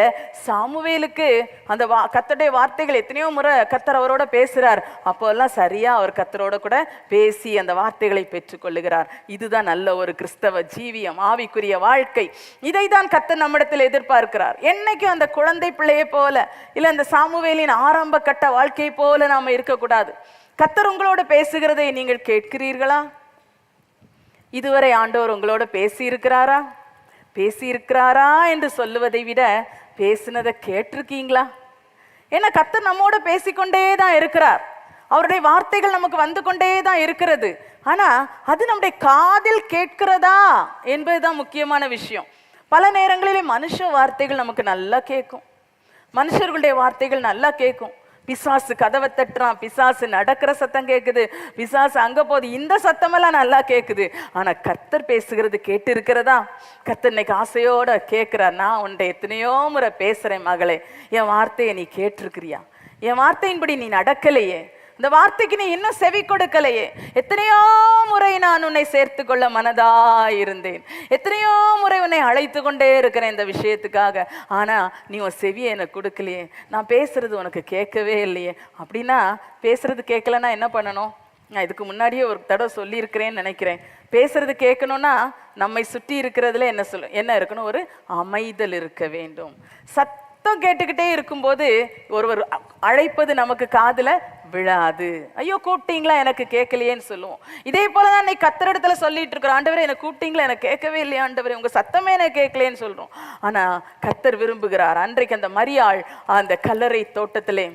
சாமுவேலுக்கு அந்த கர்த்தருடைய வார்த்தைகள் எத்தனையோ முறை கர்த்தர் அவரோட பேசுறார். அப்போல்லாம் சரியா அவர் கர்த்தரோட கூட பேசி அந்த வார்த்தைகளை பெற்றுக்கொள்ளுகிறார். இதுதான் நல்ல ஒரு கிறிஸ்தவ ஜீவியம், ஆவிக்குரிய வாழ்க்கை. இதை தான் கர்த்தர் நம்மிடத்தில் எதிர்பார்க்கிறார். என்னைக்கும் அந்த குழந்தை பிள்ளையை போல, இல்ல அந்த சாமுவேலின் ஆரம்ப கட்ட வாழ்க்கையை போல நாம இருக்கக்கூடாது. கர்த்தர் உங்களோட பேசுகிறதை நீங்கள் கேட்கிறீர்களா? இதுவரை ஆண்டவர் உங்களோட பேசியிருக்கிறாரா என்று சொல்லுவதை விட பேசினதை கேட்டிருக்கீங்களா? ஏன்னா கர்த்தர் நம்மோட பேசிக்கொண்டே தான் இருக்கிறார். அவருடைய வார்த்தைகள் நமக்கு வந்து கொண்டே தான் இருக்கிறது. ஆனா அது நம்முடைய காதில் கேட்கிறதா என்பதுதான் முக்கியமான விஷயம். பல நேரங்களிலே மனுஷ வார்த்தைகள் நமக்கு நல்லா கேட்கும், மனுஷர்களுடைய வார்த்தைகள் நல்லா கேட்கும். பிசாசு கதவை தட்டுறான், பிசாசு நடக்கிற சத்தம் கேட்குது, பிசாசு அங்க போகுது, இந்த சத்தமெல்லாம் நல்லா கேட்குது. ஆனா கர்த்தர் பேசுகிறது கேட்டு இருக்கிறதா? கர்த்தர் இன்னைக்கு ஆசையோட கேட்கிறார், நான் உன்னை எத்தனையோ முறை பேசுறேன் மகளே, என் வார்த்தையை நீ கேட்டிருக்கிறியா? என் வார்த்தையின்படி நீ நடக்கலையே, இந்த வார்த்தைக்கு நீ இன்னும் செவி கொடுக்கலையே. எத்தனையோ முறை நான் உன்னை சேர்த்து கொள்ள மனதா இருந்தேன், எத்தனையோ முறை உன்னை அழைத்து கொண்டே இருக்கிறேன் இந்த விஷயத்துக்காக. ஆனா நீ உன் செவியை எனக்கு கொடுக்கலையே, நான் பேசுறது உனக்கு கேட்கவே இல்லையே. அப்படின்னா பேசுறது கேட்கலன்னா என்ன பண்ணணும்? நான் இதுக்கு முன்னாடியே ஒரு தடவை சொல்லியிருக்கிறேன்னு நினைக்கிறேன். பேசுறது கேட்கணும்னா நம்மை சுற்றி இருக்கிறதுல என்ன இருக்கணும்? ஒரு அமைதல் இருக்க வேண்டும். சத்தம் கேட்டுக்கிட்டே இருக்கும்போது ஒருவர் அழைப்பது நமக்கு காதுல விழாது. ஐயோ கூப்பிட்டீங்களா, எனக்கு கேட்கலையேன்னு சொல்லுவோம். இதே போலதான் இன்னைக்கு கர்த்தரிடத்துல சொல்லிட்டு இருக்கிற, ஆண்டவரே எனக்கு கூப்பிட்டீங்களா, எனக்கு கேட்கவே இல்லையா ஆண்டவரே, உங்க சத்தமே எனக்கு கேட்கலையேன்னு சொல்றோம். ஆனா கர்த்தர் விரும்புகிறார். அன்றைக்கு அந்த மரியாள் அந்த கல்லறை தோட்டத்திலே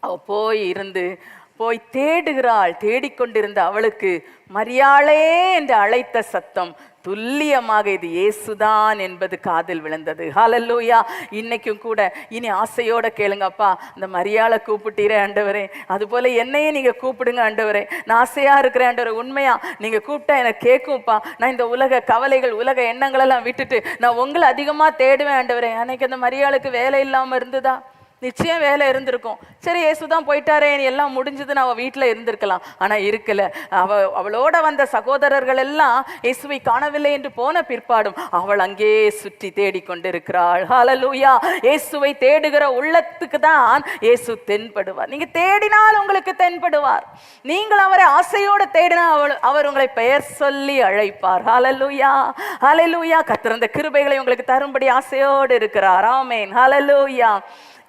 அவ போய் தேடுகிறாள். தேடிக்கொண்டிருந்த அவளுக்கு மரியாளே என்று அழைத்த சத்தம் துல்லியமாக இது இயேசுதான் என்பது காதில் விழுந்தது. ஹல்லேலூயா. இன்னைக்கும் கூட இனி ஆசையோட கேளுங்கப்பா, இந்த மரியாளை கூப்பிட்டீரே ஆண்டவரே, அது போல என்னையே நீங்க கூப்பிடுங்க ஆண்டவரே, நான் ஆசையா இருக்கிறேன் ஆண்டவரே. உண்மையா நீங்க கூப்பிட்டா எனக்கு கேட்கும்ப்பா. நான் இந்த உலக கவலைகள், உலக எண்ணங்கள் எல்லாம் விட்டுட்டு நான் உங்களை அதிகமா தேடுவேன் ஆண்டவரே. அன்னைக்கு அந்த மரியாளுக்கு வேலை இல்லாம இருந்ததா? நிச்சயம் வேலை இருந்திருக்கும். சரி இயேசுதான் போயிட்டாரே, எல்லாம் முடிஞ்சதுன்னு அவள் வீட்டில் இருந்திருக்கலாம். ஆனால் இருக்கல. அவளோட வந்த சகோதரர்கள் எல்லாம் இயேசுவை காணவில்லை என்று போன பிற்பாடும் அவள் அங்கே சுற்றி தேடிக்கொண்டிருக்கிறாள். ஹல்லேலூயா. இயேசுவை தேடுகிற உள்ளத்துக்கு தான் இயேசு தென்படுவார். நீங்க தேடினால் உங்களுக்கு தென்படுவார். நீங்கள் அவரை ஆசையோடு தேடினால் அவர் உங்களை பெயர் சொல்லி அழைப்பார். ஹல்லேலூயா, ஹல்லேலூயா. கர்த்தர் அந்த கிருபைகளை உங்களுக்கு தரும்படி ஆசையோடு இருக்கிறார். ஆமென், ஹல்லேலூயா.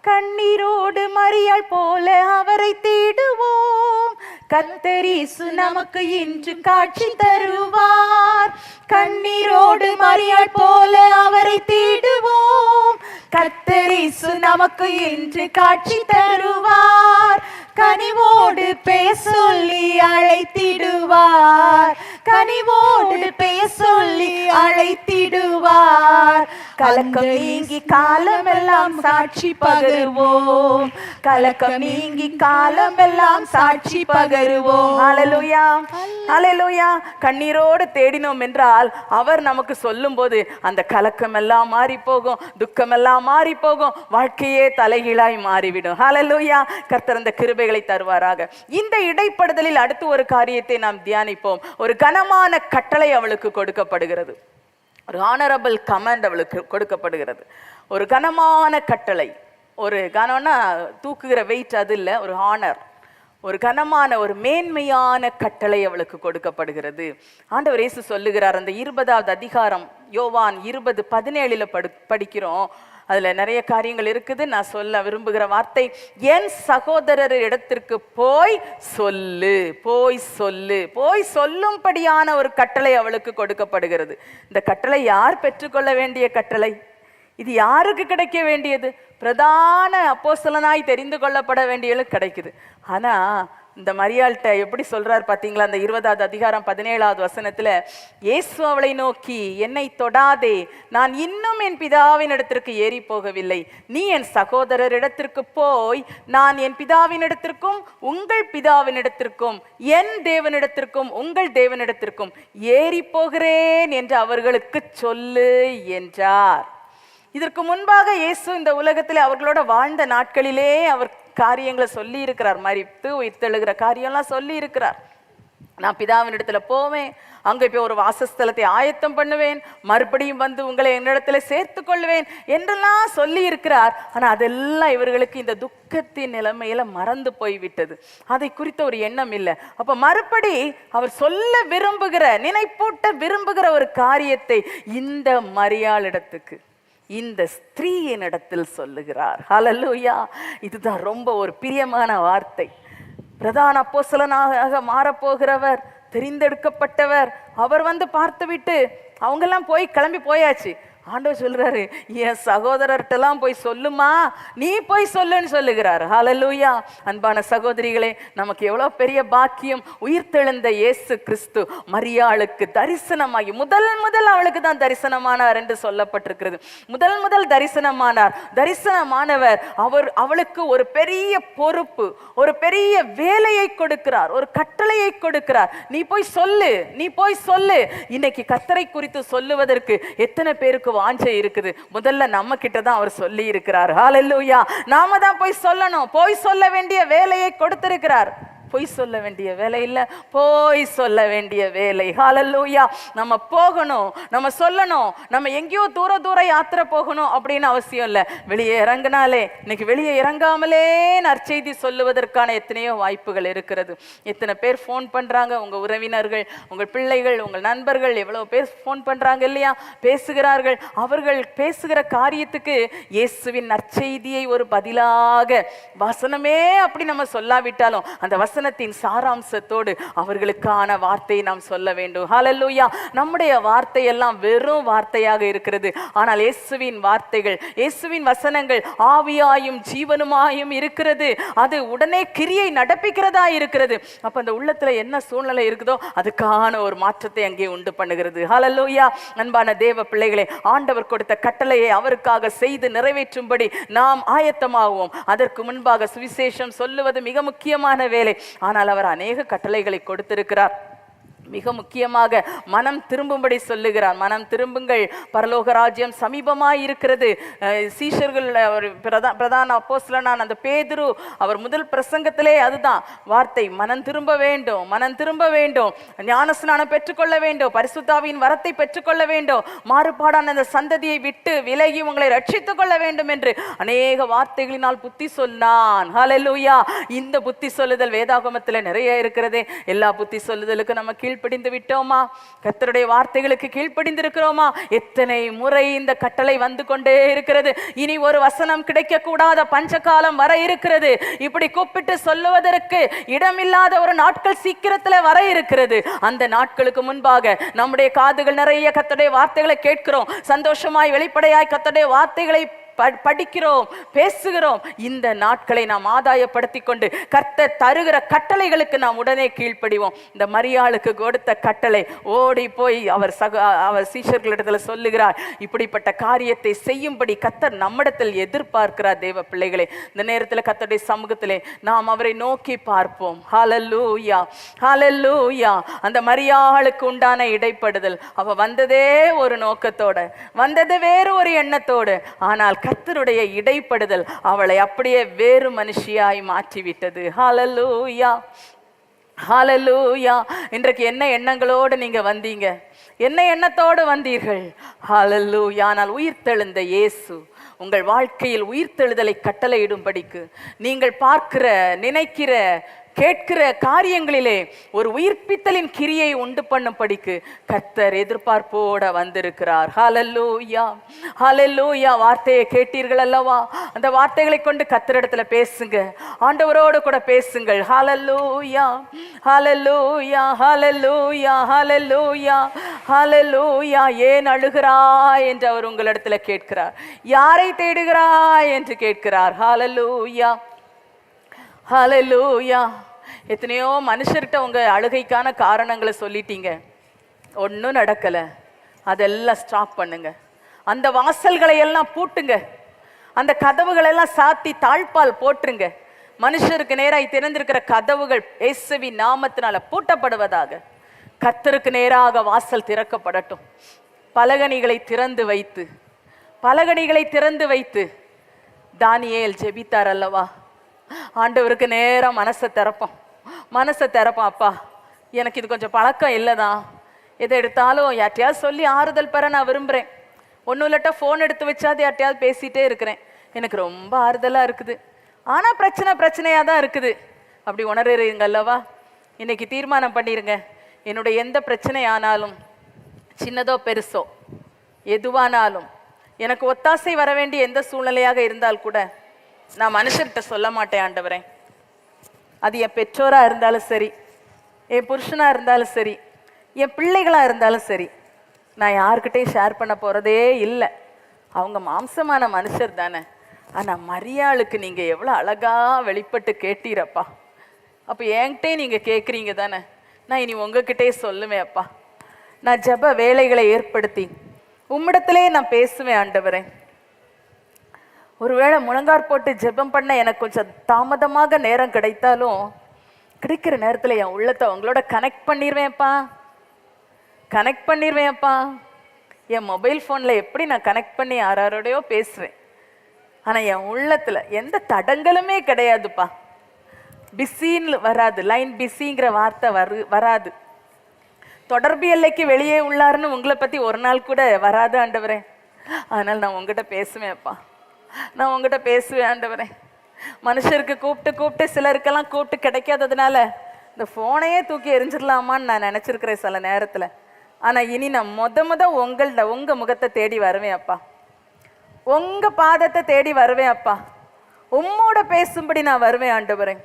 கண்ணீரோடு மரியாள் போல அவரை தேடுவோம், கர்த்தர் இயேசு நமக்கு இன்று காட்சி தருவார். கண்ணீரோடு மரியாள் போல அவரை தேடுவோம், கர்த்தர் இயேசு நமக்கு இன்று காட்சி தருவார். கனிவோடு பேசொல்லி அழைத்திடுவார், கனிவோடு பேசொல்லி அழைத்திடுவார். கலக்கம் நீங்கி காலமெல்லாம் சாட்சி பகர்வோம், கலக்கம் நீங்கி காலமெல்லாம் சாட்சி பகருவோம். ஹல்லேலூயா, ஹல்லேலூயா. கண்ணீரோடு தேடினோம் என்றால் அவர் நமக்கு சொல்லும் போது அந்த கலக்கம் எல்லாம் மாறி போகும், துக்கம் எல்லாம் மாறி போகும், வாழ்க்கையே தலைகீழாய் மாறிவிடும். ஹல்லேலூயா. கர்த்தர் அந்த கிருபைகளை தருவாராக. இந்த இடைப்படுதலில் அடுத்து ஒரு காரியத்தை நாம் தியானிப்போம். ஒரு கனமான கட்டளை அவளுக்கு கொடுக்கப்படுகிறது. ஒரு ஆனரபிள் கமாண்ட் அவளுக்கு கொடுக்கப்படுகிறது. ஒரு கனமான கட்டளை. ஒரு கனம்னா தூக்குகிற வெயிட் அது இல்லை, ஒரு ஆனர், ஒரு கனமான ஒரு மேன்மையான கட்டளை அவளுக்கு கொடுக்கப்படுகிறது. ஆண்டவர் இயேசு சொல்லுகிறார். அந்த 20வது அதிகாரம் யோவான் 20:17 படிக்கிறோம். அதுல நிறைய காரியங்கள் இருக்குது. நான் சொல்ல விரும்புகிற வார்த்தை, என் சகோதரர் இடத்திற்கு போய் சொல்லு, போய் சொல்லு. போய் சொல்லும்படியான ஒரு கட்டளை அவளுக்கு கொடுக்கப்படுகிறது. இந்த கட்டளை யார் பெற்றுக்கொள்ள வேண்டிய கட்டளை? இது யாருக்கு கிடைக்க வேண்டியது? பிரதான அப்போஸ்தலனாய் தெரிந்து கொள்ளப்பட வேண்டியவளுக்கு கிடைக்குது. ஆனா இந்த மரியாள்கிட்ட எப்படி சொல்றார் பாத்தீங்களா? அந்த 20வது அதிகாரம் 17வது வசனத்துல, இயேசு அவளை நோக்கி, என்னை தொடாதே, நான் இன்னும் என் பிதாவின் இடத்திற்கு ஏறி போகவில்லை. நீ என் சகோதரர் இடத்திற்கு போய், நான் என் பிதாவின் இடத்திற்கும் உங்கள் பிதாவின் இடத்திற்கும் என் தேவனிடத்திற்கும் உங்கள் தேவனிடத்திற்கும் ஏறி போகிறேன் என்று அவர்களுக்கு சொல்லு என்றார். இதற்கு முன்பாக இயேசு இந்த உலகத்தில் அவர்களோட வாழ்ந்த நாட்களிலே அவர் காரியங்களை சொல்லி இருக்கிறார். மரித்து உயிர்த்தெழுகிற காரியம்லாம் சொல்லி இருக்கிறார். நான் பிதாவின் இடத்துல போவேன், அங்கே போய் ஒரு வாசஸ்தலத்தை ஆயத்தம் பண்ணுவேன், மறுபடியும் வந்து உங்களை என்னிடத்துல சேர்த்து கொள்வேன் என்றெல்லாம் சொல்லி இருக்கிறார். ஆனா அதெல்லாம் இவர்களுக்கு இந்த துக்கத்தின் நிலைமையில மறந்து போய்விட்டது. அதை குறித்த ஒரு எண்ணம் இல்லை. அப்ப மறுபடி அவர் சொல்ல விரும்புகிற, நினைப்பூட்ட விரும்புகிற ஒரு காரியத்தை இந்த மரியாளிடத்துக்கு, இந்த ஸ்திரீயின் இடத்தில் சொல்லுகிறார். ஹல்லேலூயா. இதுதான் ரொம்ப ஒரு பிரியமான வார்த்தை. பிரதான அப்போஸ்தலனாக மாறப்போகிறவர், தெரிந்தெடுக்கப்பட்டவர், அவர் வந்து பார்த்துவிட்டு அவங்கெல்லாம் கிளம்பி போயாச்சு. ஆண்டவர் சொல்றாரு, என் சகோதரர்கிட்டலாம் போய் சொல்லுமா, நீ போய் சொல்லுன்னு சொல்லுகிறார். ஹல்லேலூயா. அன்பான சகோதரிகளே, நமக்கு எவ்வளவு பெரிய பாக்கியம். உயிர்த்தெழுந்த இயேசு கிறிஸ்து மரியாளுக்கு தரிசனமாகி முதல் அவளுக்கு தான் தரிசனமானார் என்று சொல்லப்பட்டிருக்கிறது. முதல் தரிசனமானார். தரிசனமானவர் அவளுக்கு ஒரு பெரிய பொறுப்பு, ஒரு பெரிய வேலையை கொடுக்கிறார், ஒரு கட்டளையை கொடுக்கிறார். நீ போய் சொல்லு, நீ போய் சொல்லு. இன்னைக்கு கர்த்தரை குறித்து சொல்லுவதற்கு எத்தனை பேருக்கு வாஞ்சை இருக்குது? முதல்ல நம்ம கிட்ட தான் அவர் சொல்லி இருக்கிறார். ஹல்லேலூயா. நாம தான் போய் சொல்லணும். போய் சொல்ல வேண்டிய வேலையை கொடுத்திருக்கிறார். பொய் சொல்ல வேண்டிய வேலை இல்லை, போய் சொல்ல வேண்டிய வேலை. ஹல்லேலூயா. நம்ம போகணும், நம்ம சொல்லணும். நம்ம எங்கேயோ தூர யாத்திரை போகணும் அப்படின்னு அவசியம் இல்லை. வெளியே இறங்கினாலே, இன்னைக்கு வெளியே இறங்காமலே நற்செய்தி சொல்லுவதற்கான எத்தனையோ வாய்ப்புகள் இருக்கிறது. எத்தனை பேர் ஃபோன் பண்றாங்க, உங்க உறவினர்கள், உங்கள் பிள்ளைகள், உங்கள் நண்பர்கள் எவ்வளவு பேர் ஃபோன் பண்றாங்க இல்லையா, பேசுகிறார்கள். அவர்கள் பேசுகிற காரியத்துக்கு இயேசுவின் நற்செய்தியை ஒரு பதிலாக, வசனமே அப்படி நம்ம சொல்லாவிட்டாலும் அந்த வசனத்தின் சாராம்சத்தோடு அவர்களுக்கான வார்த்தையை நாம் சொல்ல வேண்டும். ஹல்லேலூயா. நம்முடைய வார்த்தை எல்லாம் வெறும் வார்த்தையாக இருக்கிறது. ஆனால் இயேசுவின் வார்த்தைகள், இயேசுவின் வசனங்கள் ஆவியாயும் ஜீவனுமாயும் இருக்கிறது. அது உடனே கிரியை நடப்பிக்கிறதா இருக்கிறது. அப்ப அந்த உள்ளத்துல என்ன சூழ்நிலை இருக்குதோ அதுக்கான ஒரு மாற்றத்தை அங்கே உண்டு பண்ணுகிறது. ஹல்லேலூயா. அன்பான தேவ பிள்ளைகளே, ஆண்டவர் கொடுத்த கட்டளையை அவருக்காக செய்து நிறைவேற்றும்படி நாம் ஆயத்தமாகுவோம். அதற்கு முன்பாக சுவிசேஷம் சொல்லுவது மிக முக்கியமான வேலை. ஆனால் அவர் அநேக கட்டளைகளை கொடுத்திருக்கிறார். மிக முக்கியமாக மனம் திரும்பும்படி சொல்லுகிறார். மனம் திரும்புங்கள், பரலோக ராஜ்யம் சமீபமாய் இருக்கிறது. சீஷர்கள், பிரதான அப்போஸ்தலனான அந்த பேதுரு, அவர் முதல் பிரசங்கத்திலே அதுதான் வார்த்தை, மனம் திரும்ப வேண்டும், மனம் திரும்ப வேண்டும், ஞானஸ்நானம் பெற்றுக்கொள்ள வேண்டும், பரிசுத்தாவின் வரத்தை பெற்றுக்கொள்ள வேண்டும், மாறுபாடான அந்த சந்ததியை விட்டு விலகி உங்களை ரட்சித்துக் கொள்ள வேண்டும் என்று அநேக வார்த்தைகளினால் புத்தி சொன்னான். ஹல்லேலூயா. இந்த புத்தி சொல்லுதல் வேதாகமத்தில் நிறைய இருக்கிறது. எல்லா புத்தி சொல்லுதலுக்கு நம்ம கீழ்ப்படிந்து விட்டோமா? கர்த்தருடைய வார்த்தைகளுக்கு கீழ்ப்படிந்து இருக்கிறோமா? எத்தனை முறை இந்த கட்டளை வந்து கொண்டே இருக்கிறது. இனி ஒரு வசனம் கிடைக்க கூடாத பஞ்சகாலம் வர இருக்கிறது. இப்படி கூப்பிட்டு சொல்லுவதற்கு இடமில்லாத ஒரு நாட்கள் சீக்கிரத்துல வர இருக்கிறது. அந்த நாட்களுக்கு முன்பாக நம்முடைய காதுகள் நிறைய கர்த்தருடைய வார்த்தைகளை கேட்கிறோம். சந்தோஷமாய் வெளிப்படையாய் கர்த்தருடைய வார்த்தைகளை படிக்கிறோம், பேசுகிறோம். இந்த நாட்களை நாம் ஆதாயப்படுத்தி கொண்டு கர்த்தர் தருகிற கட்டளைகளுக்கு நாம் உடனே கீழ்ப்படிவோம். இந்த மரியாளுக்கு கொடுத்த கட்டளை, ஓடி போய் அவர் சீஷர்களிடத்துல சொல்லுகிறார், இப்படிப்பட்ட காரியத்தை செய்யும்படி கர்த்தர் நம்மிடத்தில் எதிர்பார்க்கிறார். தேவ பிள்ளைகளே, இந்த நேரத்தில் கர்த்தருடைய சமூகத்திலே நாம் அவரை நோக்கி பார்ப்போம். ஹல்லேலூயா, ஹல்லேலூயா. அந்த மரியாளுக்கு உண்டான இடைப்படுதல், அவ வந்ததே ஒரு நோக்கத்தோட, வந்தது வேறு ஒரு எண்ணத்தோடு. ஆனால் கர்த்தருடைய இடைப்படுதல் அவளை அப்படியே வேறு மனுஷியாய் மாற்றிவிட்டது. ஹல்லேலூயா, ஹல்லேலூயா. இன்றைக்கு என்ன எண்ணங்களோடு நீங்க வந்தீங்க? என்ன எண்ணத்தோடு வந்தீர்கள்? ஹல்லேலூயா. ஆனால் உயிர்த்தெழுந்த இயேசு உங்கள் வாழ்க்கையில் உயிர்த்தெழுதலை கட்டளையிடும்படிக்கு, நீங்கள் பார்க்கிற, நினைக்கிற, கேட்கிற காரியங்களிலே ஒரு உயிர்ப்பித்தலின் கிரியை உண்டு பண்ணும்படிக்கு கர்த்தர் எதிர்பார்ப்போட வந்திருக்கிறார். ஹல்லேலூயா, ஹல்லேலூயா. வார்த்தையை கேட்டீர்கள் அல்லவா? அந்த வார்த்தைகளை கொண்டு கர்த்தரிடத்துல பேசுங்க, ஆண்டவரோடு கூட பேசுங்கள். ஹல்லேலூயா, ஹல்லேலூயா, ஹல்லேலூயா, ஹல்லேலூயா, ஹல்லேலூயா. ஏன் அழுகிறாய் என்று அவர் உங்களிடத்துல கேட்கிறார். யாரை தேடுகிறாய் என்று கேட்கிறார். ஹல்லேலூயா, ஹல்லேலூயா. எத்தனையோ மனுஷர்கிட்ட உங்க அழுகைக்கான காரணங்களை சொல்லிட்டீங்க, ஒன்றும் நடக்கல. அதெல்லாம் ஸ்டாப் பண்ணுங்க. அந்த வாசல்களை எல்லாம் பூட்டுங்க, அந்த கதவுகளை எல்லாம் சாத்தி தாழ்பால் போட்டுருங்க. மனுஷருக்கு நேராய் திறந்திருக்கிற கதவுகள் இயேசுவின் நாமத்தினால பூட்டப்படுவதாக. கர்த்தருக்கு நேராக வாசல் திறக்கப்படட்டும். பலகணிகளை திறந்து வைத்து, பலகணிகளை திறந்து வைத்து தானியேல் ஜெபித்தார் அல்லவா? ஆண்டவருக்கு நேரம் மனசை திறப்போம், மனசை திறப்போம். அப்பா, எனக்கு இது கொஞ்சம் பழக்கம் இல்லைதான், எதை எடுத்தாலும் யார்ட்டையாவது சொல்லி ஆறுதல் பெற நான் விரும்புகிறேன். ஒன்றும் இல்லாட்டா ஃபோன் எடுத்து வச்சாது யார்ட்டையாவது பேசிகிட்டே இருக்கிறேன். எனக்கு ரொம்ப ஆறுதலாக இருக்குது, ஆனால் பிரச்சனையாக தான் இருக்குது. அப்படி உணர்றீங்க அல்லவா? இன்னைக்கு தீர்மானம் பண்ணிடுங்க, என்னுடைய எந்த பிரச்சனை ஆனாலும், சின்னதோ பெருசோ எதுவானாலும், எனக்கு ஒத்தாசை வர வேண்டிய எந்த சூழ்நிலையாக இருந்தால் கூட நான் மனுஷர்கிட்ட சொல்ல மாட்டேன் ஆண்டவரே. அது என் பெற்றோரா இருந்தாலும் சரி, என் புருஷனா இருந்தாலும் சரி, என் பிள்ளைகளா இருந்தாலும் சரி, நான் யாருக்கிட்டையும் ஷேர் பண்ண போறதே இல்லை. அவங்க மாம்சமான மனுஷர் தானே. ஆனா மரியாளுக்கு நீங்க எவ்வளவு அழகா வெளிப்பட்டு கேட்டீரப்பா. அப்ப என்கிட்டே நீங்க கேட்குறீங்க தானே. நான் இனி உங்ககிட்டே சொல்லுவேன் அப்பா. நான் ஜெப வேலைகளை ஏற்படுத்தி உம்மிடத்திலே நான் பேசுவேன் ஆண்டவரே. ஒருவேளை முழங்கார் போட்டு ஜெபம் பண்ண எனக்கு கொஞ்சம் தாமதமாக நேரம் கிடைத்தாலும், கிடைக்கிற நேரத்தில் என் உள்ளத்தை உங்களோட கனெக்ட் பண்ணிடுவேன்ப்பா, கனெக்ட் பண்ணிடுவேன்ப்பா. என் மொபைல் ஃபோனில் எப்படி நான் கனெக்ட் பண்ணி யாரோடையோ பேசுவேன், ஆனால் என் உள்ளத்தில் எந்த தடங்களுமே கிடையாதுப்பா. பிஸின்னு வராது, லைன் பிஸிங்கிற வார்த்தை வராது. தொடர்பு எல்லைக்கு வெளியே உள்ளாருன்னு உங்களை பற்றி ஒரு நாள் கூட வராது ஆண்டவரே. அதனால் நான் உங்ககிட்ட பேசுவேன்ப்பா, நான் உங்ககிட்ட பேசுவேன் ஆண்டவரே. மனுஷருக்கு கூப்பிட்டு சிலருக்கெல்லாம் கூப்பிட்டு கிடைக்காததுனால இந்த ஃபோனையே தூக்கி எரிஞ்சிடலாமான்னு நான் நினச்சிருக்கிறேன் சில நேரத்தில். ஆனால் இனி நான் உங்கள் முகத்தை தேடி வருவேன் அப்பா, உங்கள் பாதத்தை தேடி வருவேன் அப்பா, உம்மோட பேசும்படி நான் வருவேன் ஆண்டவரே.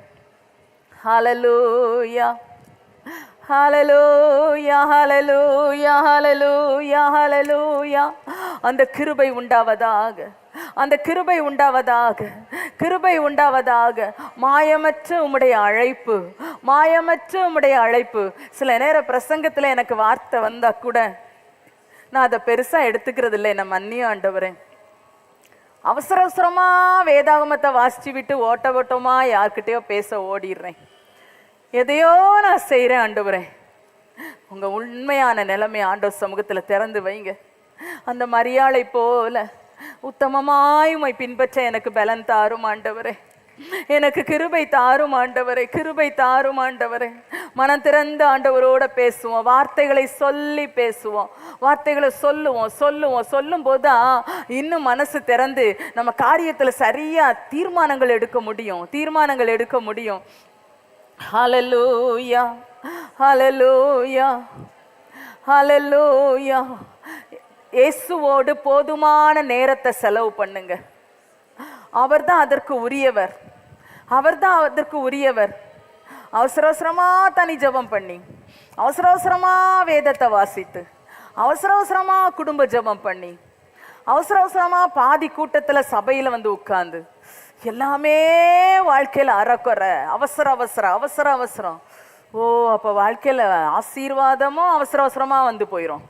ஹல்லேலூயா, ஹல்லேலூயா, ஹல்லேலூயா, ஹல்லேலூயா, ஹல்லேலூயா. அந்த கிருபை உண்டாவதாக, அந்த கிருபை உண்டாவதாக, கிருபை உண்டாவதாக. மாயமற்ற உம்முடைய அழைப்பு, மாயமற்ற உம்முடைய அழைப்பு. சில நேரம் பிரசங்கத்தில் எனக்கு வார்த்தை வந்தா கூட நான் அதை பெருசா எடுத்துக்கிறது இல்லை. என்ன மன்னியும் ஆண்டவரே. அவசரமா வேதாகமத்தை வாசிச்சு விட்டு ஓட்டமா யார்கிட்டயோ பேச ஓடிடுறேன். எதையோ நான் செய்கிறேன் ஆண்டவரே. உங்க உண்மையான நிலைமை ஆண்டவர் சமூகத்துல திறந்து வைங்க. அந்த மரியாளை போல உத்தமமாய் உம்மை பின்பற்ற எனக்கு பலன் தாரும் ஆண்டவரே. எனக்கு கிருபை தாரும் ஆண்டவரே, கிருபை தாரும் ஆண்டவரே. மனம் திறந்து ஆண்டவரோட பேசுவோம், வார்த்தைகளை சொல்லி பேசுவோம், வார்த்தைகளை சொல்லும் போதுதான் இன்னும் மனசு திறந்து நம்ம காரியத்துல சரியா தீர்மானங்கள் எடுக்க முடியும். ஹல்லேலூயா, ஹல்லேலூயா, ஹல்லேலூயா. இயேசுவோடு போதுமான நேரத்தை செலவு பண்ணுங்க. அவர்தான் அதற்கு உரியவர், அவர்தான் அதற்கு உரியவர். அவசரமா தனி ஜெபம் பண்ணி, அவசரமா வேதத்தை வாசித்து, அவசரமா குடும்ப ஜெபம் பண்ணி, அவசர அவசரமா பாதி கூட்டத்துல சபையில வந்து உட்கார்ந்து எல்லாமே வாழ்க்கையில அறக்குறை, அவசர அவசரம் அவசர அவசரம். ஓ, அப்ப வாழ்க்கையில ஆசீர்வாதமும் அவசர அவசரமா வந்து போயிரும்.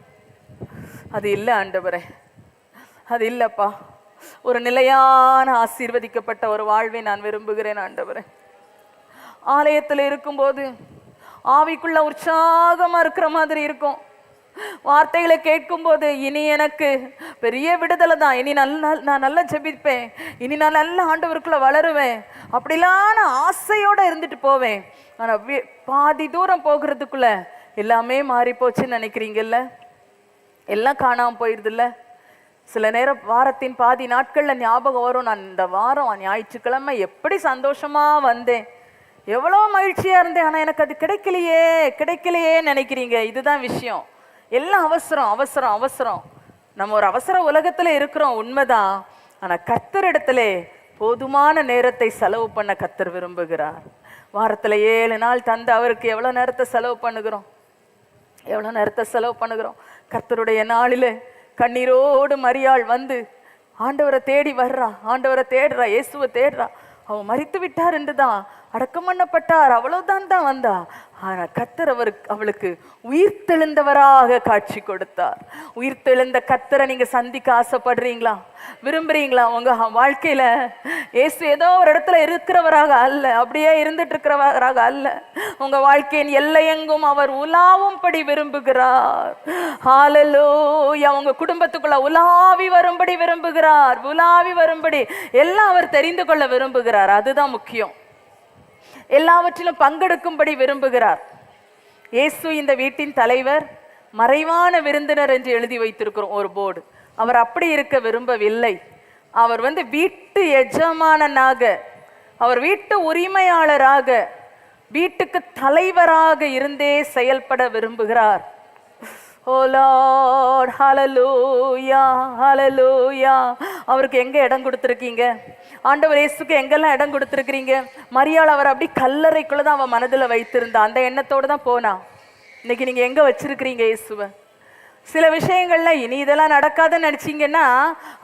அது இல்லை ஆண்டவரே, அது இல்லப்பா. ஒரு நிலையான ஆசீர்வதிக்கப்பட்ட ஒரு வாழ்வை நான் விரும்புகிறேன் ஆண்டவரே. ஆலயத்துல இருக்கும்போது ஆவிக்குள்ள உற்சாகமா இருக்கிற மாதிரி இருக்கும். வார்த்தைகளை கேட்கும் போது இனி எனக்கு பெரிய விடுதலை தான், இனி நான் நல்லா ஜெபிப்பேன், இனி நான் நல்ல ஆண்டவருக்குள்ள வளருவேன், அப்படிலாம் ஆசையோட இருந்துட்டு போவேன். ஆனா பாதி தூரம் போகிறதுக்குள்ள எல்லாமே மாறி போச்சுன்னு நினைக்கிறீங்கல்ல, எல்லாம் காணாம போயிடுதுல்ல. சில நேரம் வாரத்தின் பாதி நாட்கள்ல ஞாபகம் வரும், நான் இந்த வாரம் ஞாயிற்றுக்கிழமை எப்படி சந்தோஷமா வந்தேன், எவ்வளோ மகிழ்ச்சியா இருந்தேன், ஆனா எனக்கு அது கிடைக்கலையே நினைக்கிறீங்க. இதுதான் விஷயம். எல்லாம் அவசரம் அவசரம் அவசரம். நம்ம ஒரு அவசர உலகத்துல இருக்கிறோம், உண்மைதான். ஆனா கர்த்தரிடத்துல போதுமான நேரத்தை செலவு பண்ண கர்த்தர் விரும்புகிறார். வாரத்துல 7 நாள் தந்து அவருக்கு எவ்வளவு நேரத்தை செலவு பண்ணுகிறோம். கர்த்தருடைய நாளில கண்ணீரோடு மரியாள் வந்து ஆண்டவரை தேடி வர்றா, ஆண்டவரை தேடுறா, இயேசுவை தேடுறா. அவன் மரித்து விட்டார் என்றுதான், அடக்கம் பண்ணப்பட்டார், அவ்வளவுதான் வந்தா. ஆனா கர்த்தர் அவளுக்கு உயிர்த்தெழுந்தவராக காட்சி கொடுத்தார். உயிர்த்தெழுந்த கர்த்தரை நீங்க சந்திக்க ஆசைப்படுறீங்களா, விரும்புறீங்களா? உங்க வாழ்க்கையில இயேசு ஏதோ ஒரு இடத்துல இருக்கிறவராக அல்ல, அப்படியே இருந்துட்டு இருக்கிறவராக அல்ல. உங்க வாழ்க்கையின் எல்லையெங்கும் அவர் உலாவும்படி விரும்புகிறார். ஹல்லேலூயா. உங்க குடும்பத்துக்குள்ள உலாவி வரும்படி விரும்புகிறார். உலாவி வரும்படி எல்லாம் அவர் தெரிந்து கொள்ள விரும்புகிறார். அதுதான் முக்கியம். எல்லாவற்றிலும் பங்கெடுக்கும்படி விரும்புகிறார். இயேசு இந்த வீட்டின் தலைவர், மறைவான விருந்தினர் என்று எழுதி வைத்திருக்கிறோம் ஒரு போர்டு. அவர் அப்படி இருக்க விரும்பவில்லை. அவர் வீட்டு எஜமானனாக, அவர் வீட்டு உரிமையாளராக, வீட்டுக்கு தலைவராக இருந்தே செயல்பட விரும்புகிறார். Oh Lord, hallelujah, hallelujah. அவருக்கு எங்க இடம் கொடுத்திருக்கீங்க? ஆண்டவர் இயேசுக்கு எங்கெல்லாம் இடம் கொடுத்திருக்கிறீங்க? மரியாள் அவர் அப்படி கல்லறைக்குள்ளதான் அவன் மனதுல வைத்திருந்தா, அந்த எண்ணத்தோடு தான் போனா. இன்னைக்கு நீங்க எங்க வச்சிருக்கிறீங்க இயேசுவை? சில விஷயங்கள்ல இனி இதெல்லாம் நடக்காதுன்னு நினைச்சீங்கன்னா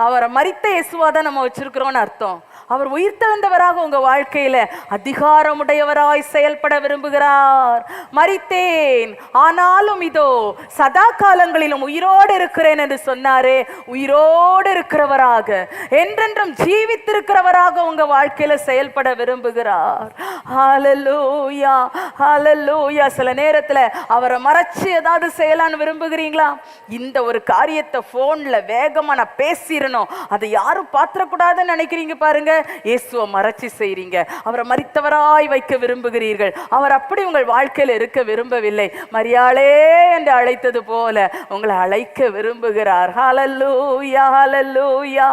அவரை மரித்த இயேசுவா தான் நம்ம வச்சிருக்கிறோம்னு அர்த்தம். அவர் உயிர்த்தெழுந்தவராக உங்க வாழ்க்கையில அதிகாரமுடையவராய் செயல்பட விரும்புகிறார். மரித்தேன் ஆனாலும் இதோ சதா காலங்களிலும் உயிரோடு இருக்கிறேன் என்று சொன்னாரே, உயிரோடு இருக்கிறவராக, என்றென்றும் ஜீவித்திருக்கிறவராக உங்க வாழ்க்கையில செயல்பட விரும்புகிறார். ஹல்லேலூயா, ஹல்லேலூயா. சில நேரத்துல அவரை மறைச்சு ஏதாவது செய்யலான்னு விரும்புகிறீங்களா? இந்த ஒரு காரியத்தை போன்ல வேகமா நான் பேசிடணும், அதை யாரும் பாத்திரக்கூடாதுன்னு நினைக்கிறீங்க பாருங்க. இயேசுவை மறைச்சு செய்றீங்க. அவரை மரித்தவராய் வைக்க விரும்புகிறீர்கள். அவர் அப்படி உங்கள் வாழ்க்கையில் இருக்க விரும்பவில்லை. மரியாளே என்று அழைத்தது போல உங்களை அழைக்க விரும்புகிறார். ஹல்லேலூயா, ஹல்லேலூயா,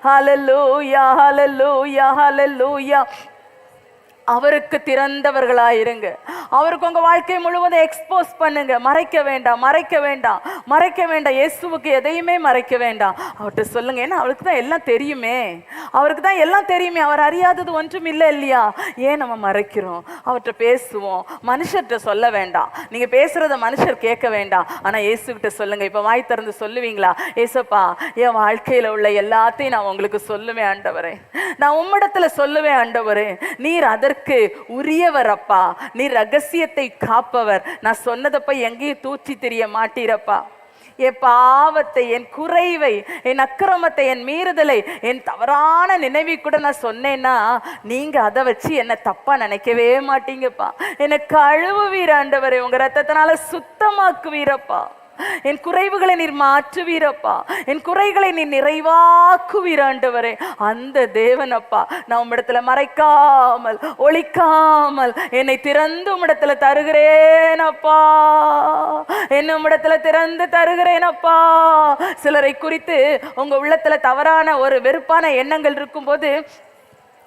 ஹல்லேலூயா, ஹல்லேலூயா, ஹல்லேலூயா. அவருக்கு திறந்தவர்களாயிருங்க. அவருக்கு உங்க வாழ்க்கை முழுவதும் எக்ஸ்போஸ் பண்ணுங்க. மறைக்க வேண்டாம், மறைக்க வேண்டாம், மறைக்க வேண்டாம். இயேசுவுக்கு எதையுமே மறைக்க வேண்டாம். அவர்கிட்ட சொல்லுங்க. ஏன்னா அவருக்கு தான் எல்லாம் தெரியுமே, அவருக்கு தான் எல்லாம் தெரியுமே. அவர் அறியாதது ஒன்றும் இல்லை இல்லையா? ஏன் நம்ம மறைக்கிறோம்? அவர்கிட்ட பேசுவோம். மனுஷர்கிட்ட சொல்ல வேண்டாம். நீங்க பேசுறத மனுஷர் கேட்க வேண்டாம். ஆனா இயேசுகிட்ட சொல்லுங்க. இப்ப வாய் திறந்து சொல்லுவீங்களா? ஏசப்பா, என் வாழ்க்கையில உள்ள எல்லாத்தையும் நான் உங்களுக்கு சொல்லுவேன் ஆண்டவரே, நான் உம்மிடத்துல சொல்லுவேன் ஆண்டவரே, நீர் அதற்கு உரியவர் அப்பா, நீ ரகசியத்தை காப்பவர். நான் சொன்னதப்ப எங்கேயும் தூச்சி தெரிய மாட்டீரப்பா. என் பாவத்தை, என் குறைவை, என் அக்கிரமத்தை, என் மீறுதலை, என் தவறான நினைவை கூட நான் சொன்னேன்னா நீங்க அதை வச்சு என்ன தப்பா நினைக்கவே மாட்டீங்கப்பா. எனக்கு கழுவுவீர் ஆண்டவரே, உங்க ரத்தத்தினால சுத்தமாக்குவீரப்பா. என் குறைவுகளை நீர் மாற்றுவீரப்பா, என் குறைகளை நீ நிறைவாக்குவீர் ஆண்டவரே. அந்த தேவன் அப்பா, நான் உம்மிடத்துல மறைக்காமல் ஒளிக்காமல் என்னை திறந்து உம்மிடத்துல தருகிறேன் அப்பா, என்ன உம்மிடத்துல திறந்து தருகிறேன் அப்பா. சிலரை குறித்து உங்க உள்ளத்துல தவறான ஒரு வெறுப்பான எண்ணங்கள் இருக்கும்போது